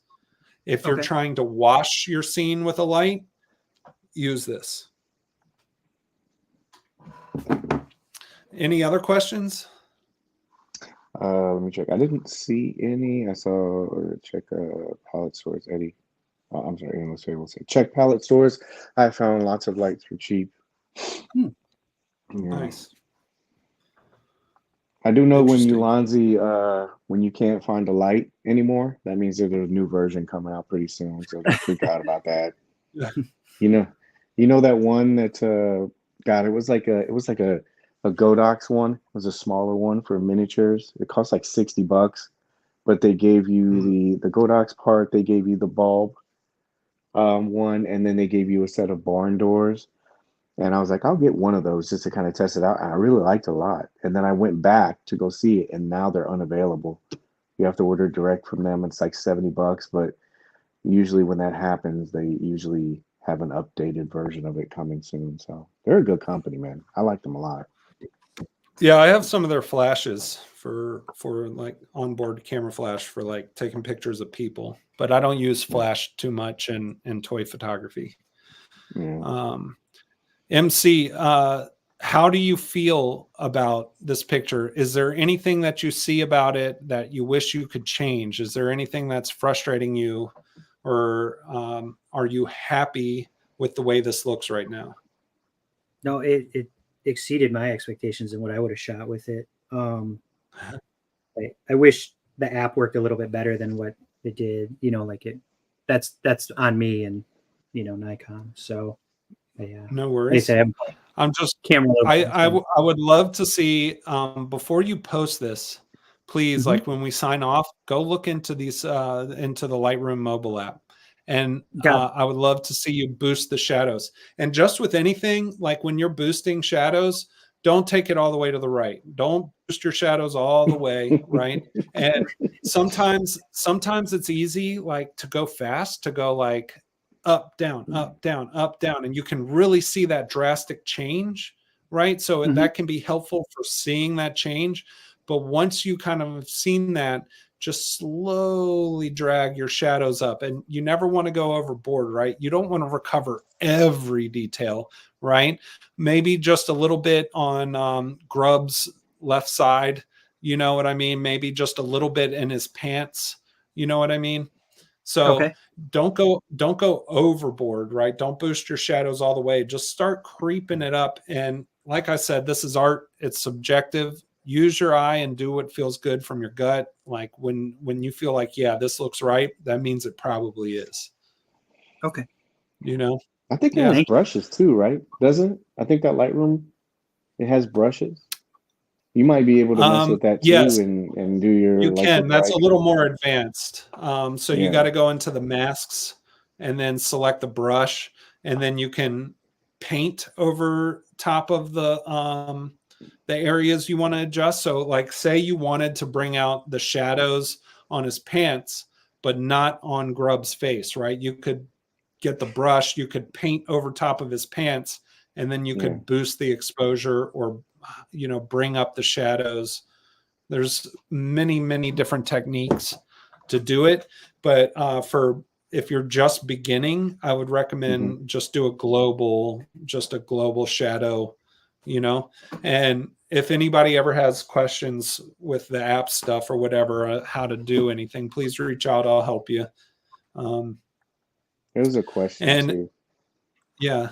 If you're trying to wash your scene with a light, use this. Any other questions? Let me check. I didn't see any. I saw check palette stores. Eddie. I'm sorry, let's say check palette stores. I found lots of lights for cheap. Yeah. Nice. I do know when Interesting. Ulanzi, when you can't find a light anymore, that means that there's a new version coming out pretty soon. So don't freak out about that. Yeah. You know that one that God, it was like a Godox one. It was a smaller one for miniatures. It cost like $60, but they gave you the Godox part. They gave you the bulb one, and then they gave you a set of barn doors. And I was like, I'll get one of those just to kind of test it out. And I really liked it a lot. And then I went back to go see it, and now they're unavailable. You have to order direct from them. It's like $70, but usually when that happens, they usually have an updated version of it coming soon. So they're a good company, man. I like them a lot. Yeah, I have some of their flashes for like onboard camera flash for like taking pictures of people, but I don't use flash too much in toy photography. Yeah. MC, how do you feel about this picture? Is there anything that you see about it that you wish you could change? Is there anything that's frustrating you, or are you happy with the way this looks right now? No, it exceeded my expectations and what I would have shot with it. I wish the app worked a little bit better than what it did. You know, like that's on me and Nikon. So yeah, No like I worries. said, I'm just camera. I would love to see before you post this, please, Mhm. like when we sign off, go look into these into the Lightroom mobile app. And I would love to see you boost the shadows. And just with anything, like when you're boosting shadows, don't take it all the way to the right. Don't boost your shadows all the way, right? And sometimes it's easy like to go fast, to go like up, down, up, down, up, down. And you can really see that drastic change, right? So Mhm. that can be helpful for seeing that change. But once you kind of have seen that, just slowly drag your shadows up. And you never want to go overboard, right? You don't want to recover every detail, right? Maybe just a little bit on Grubb's left side. You know what I mean? Maybe just a little bit in his pants. You know what I mean? So Okay. don't go overboard, right? Don't boost your shadows all the way. Just start creeping it up. And like I said, this is art. It's subjective. Use your eye and do what feels good from your gut. Like when you feel like, yeah, this looks right, that means it probably is. Okay. You know? I think it Yeah. has brushes too, right? Doesn't it? I think that Lightroom, it has brushes. You might be able to mess with that too Yes, and do your you like the can. That's a little brightness. more advanced. So you got Yeah. to go into the masks and then select the brush, and then you can paint over top of the areas you want to adjust. So, like, say you wanted to bring out the shadows on his pants, but not on Grubb's face, right? You could get the brush, you could paint over top of his pants, and then you Yeah. could boost the exposure or bring up the shadows. There's many different techniques to do it, but for if you're just beginning, I would Hmm. recommend just do a global shadow, and if anybody ever has questions with the app stuff or whatever, how to do anything, please reach out. I'll help you. um, It was a question and too. yeah,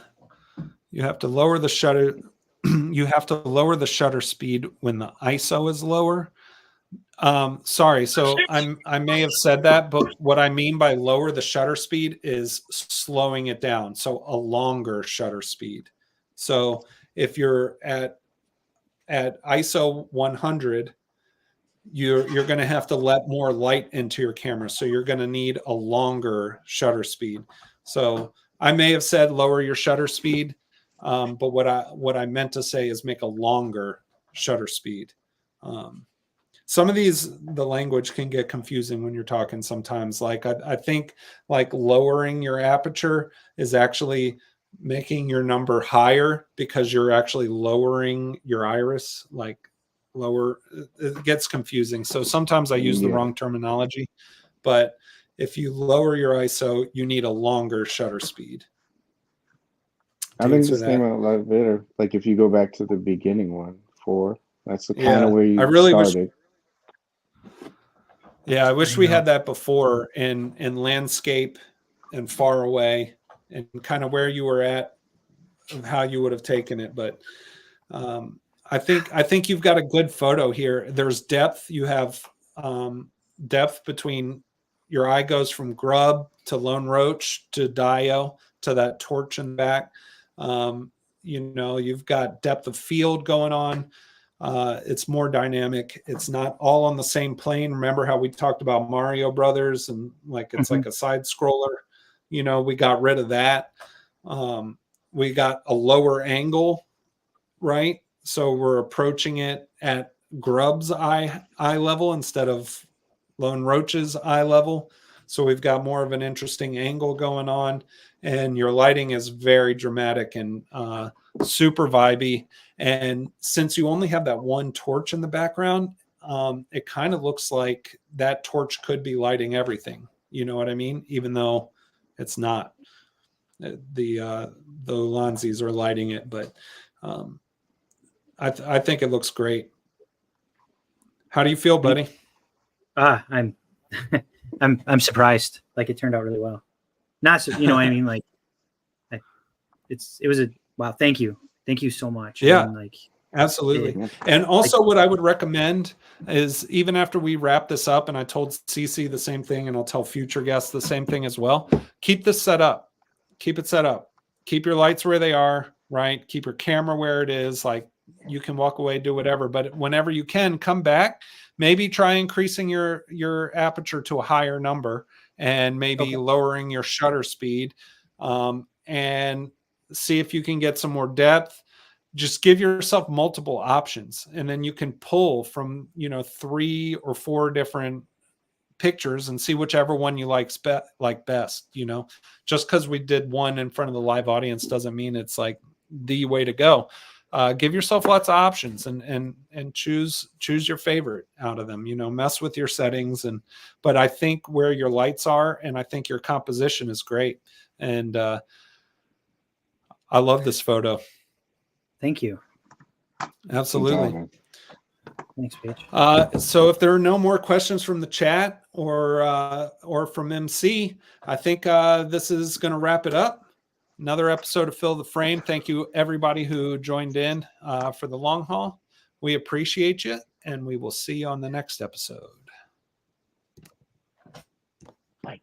you have to lower the shutter. You have to lower the shutter speed when the ISO is lower. Sorry, so I may have said that, but what I mean by lower the shutter speed is slowing it down. So a longer shutter speed. So if you're at ISO 100, you're going to have to let more light into your camera. So you're going to need a longer shutter speed. So I may have said lower your shutter speed, but what I meant to say is make a longer shutter speed. Some of the language can get confusing when you're talking sometimes. Like I think like lowering your aperture is actually making your number higher because you're actually lowering your iris, like lower. It gets confusing. So sometimes I use the Yeah. wrong terminology, but if you lower your ISO, you need a longer shutter speed I to think answer this came that. out a lot better. Like if you go back to the beginning one, 4, that's the kind of Yeah. where I you really wish started. Yeah, I wish I we know. had that before in landscape and far away and kind of where you were at and how you would have taken it. But I think you've got a good photo here. There's depth. You have depth between your eye goes from Grub to Lone Roach to Dio to that torch in the back. You've got depth of field going on. It's more dynamic. It's not all on the same plane. Remember how we talked about Mario Brothers and like it's like Mhm. a side scroller? We got rid of that. We got a lower angle, right? So we're approaching it at Grubb's eye level instead of Lone Roach's eye level. So we've got more of an interesting angle going on, and your lighting is very dramatic and super vibey. And since you only have that one torch in the background, it kind of looks like that torch could be lighting everything. You know what I mean? Even though it's not. The Ulanzis are lighting it, but I think it looks great. How do you feel, buddy? I'm I'm surprised. Like, it turned out really well. Not so, you know what I mean? Like, it was a wow. Thank you so much. Yeah. I mean, like, Absolutely. And also what I would recommend is, even after we wrap this up, and I told Cece the same thing, and I'll tell future guests the same thing as well, keep this set up. Keep it set up. Keep your lights where they are, right? Keep your camera where it is. Like, you can walk away, do whatever, but whenever you can, come back, maybe try increasing your aperture to a higher number, and maybe lowering your shutter speed, and see if you can get some more depth. Just give yourself multiple options, and then you can pull from 3 or 4 different pictures and see whichever one you like best. Just because we did one in front of the live audience doesn't mean it's like the way to go. Give yourself lots of options, and choose your favorite out of them. Mess with your settings, but I think where your lights are, and I think your composition is great, and I love this photo. thank you. Absolutely. Thanks, Paige. So if there are no more questions from the chat or from MC, I think this is going to wrap it up. Another episode of Fill the Frame. Thank you, everybody who joined in for the long haul. We appreciate you, and we will see you on the next episode. Bye.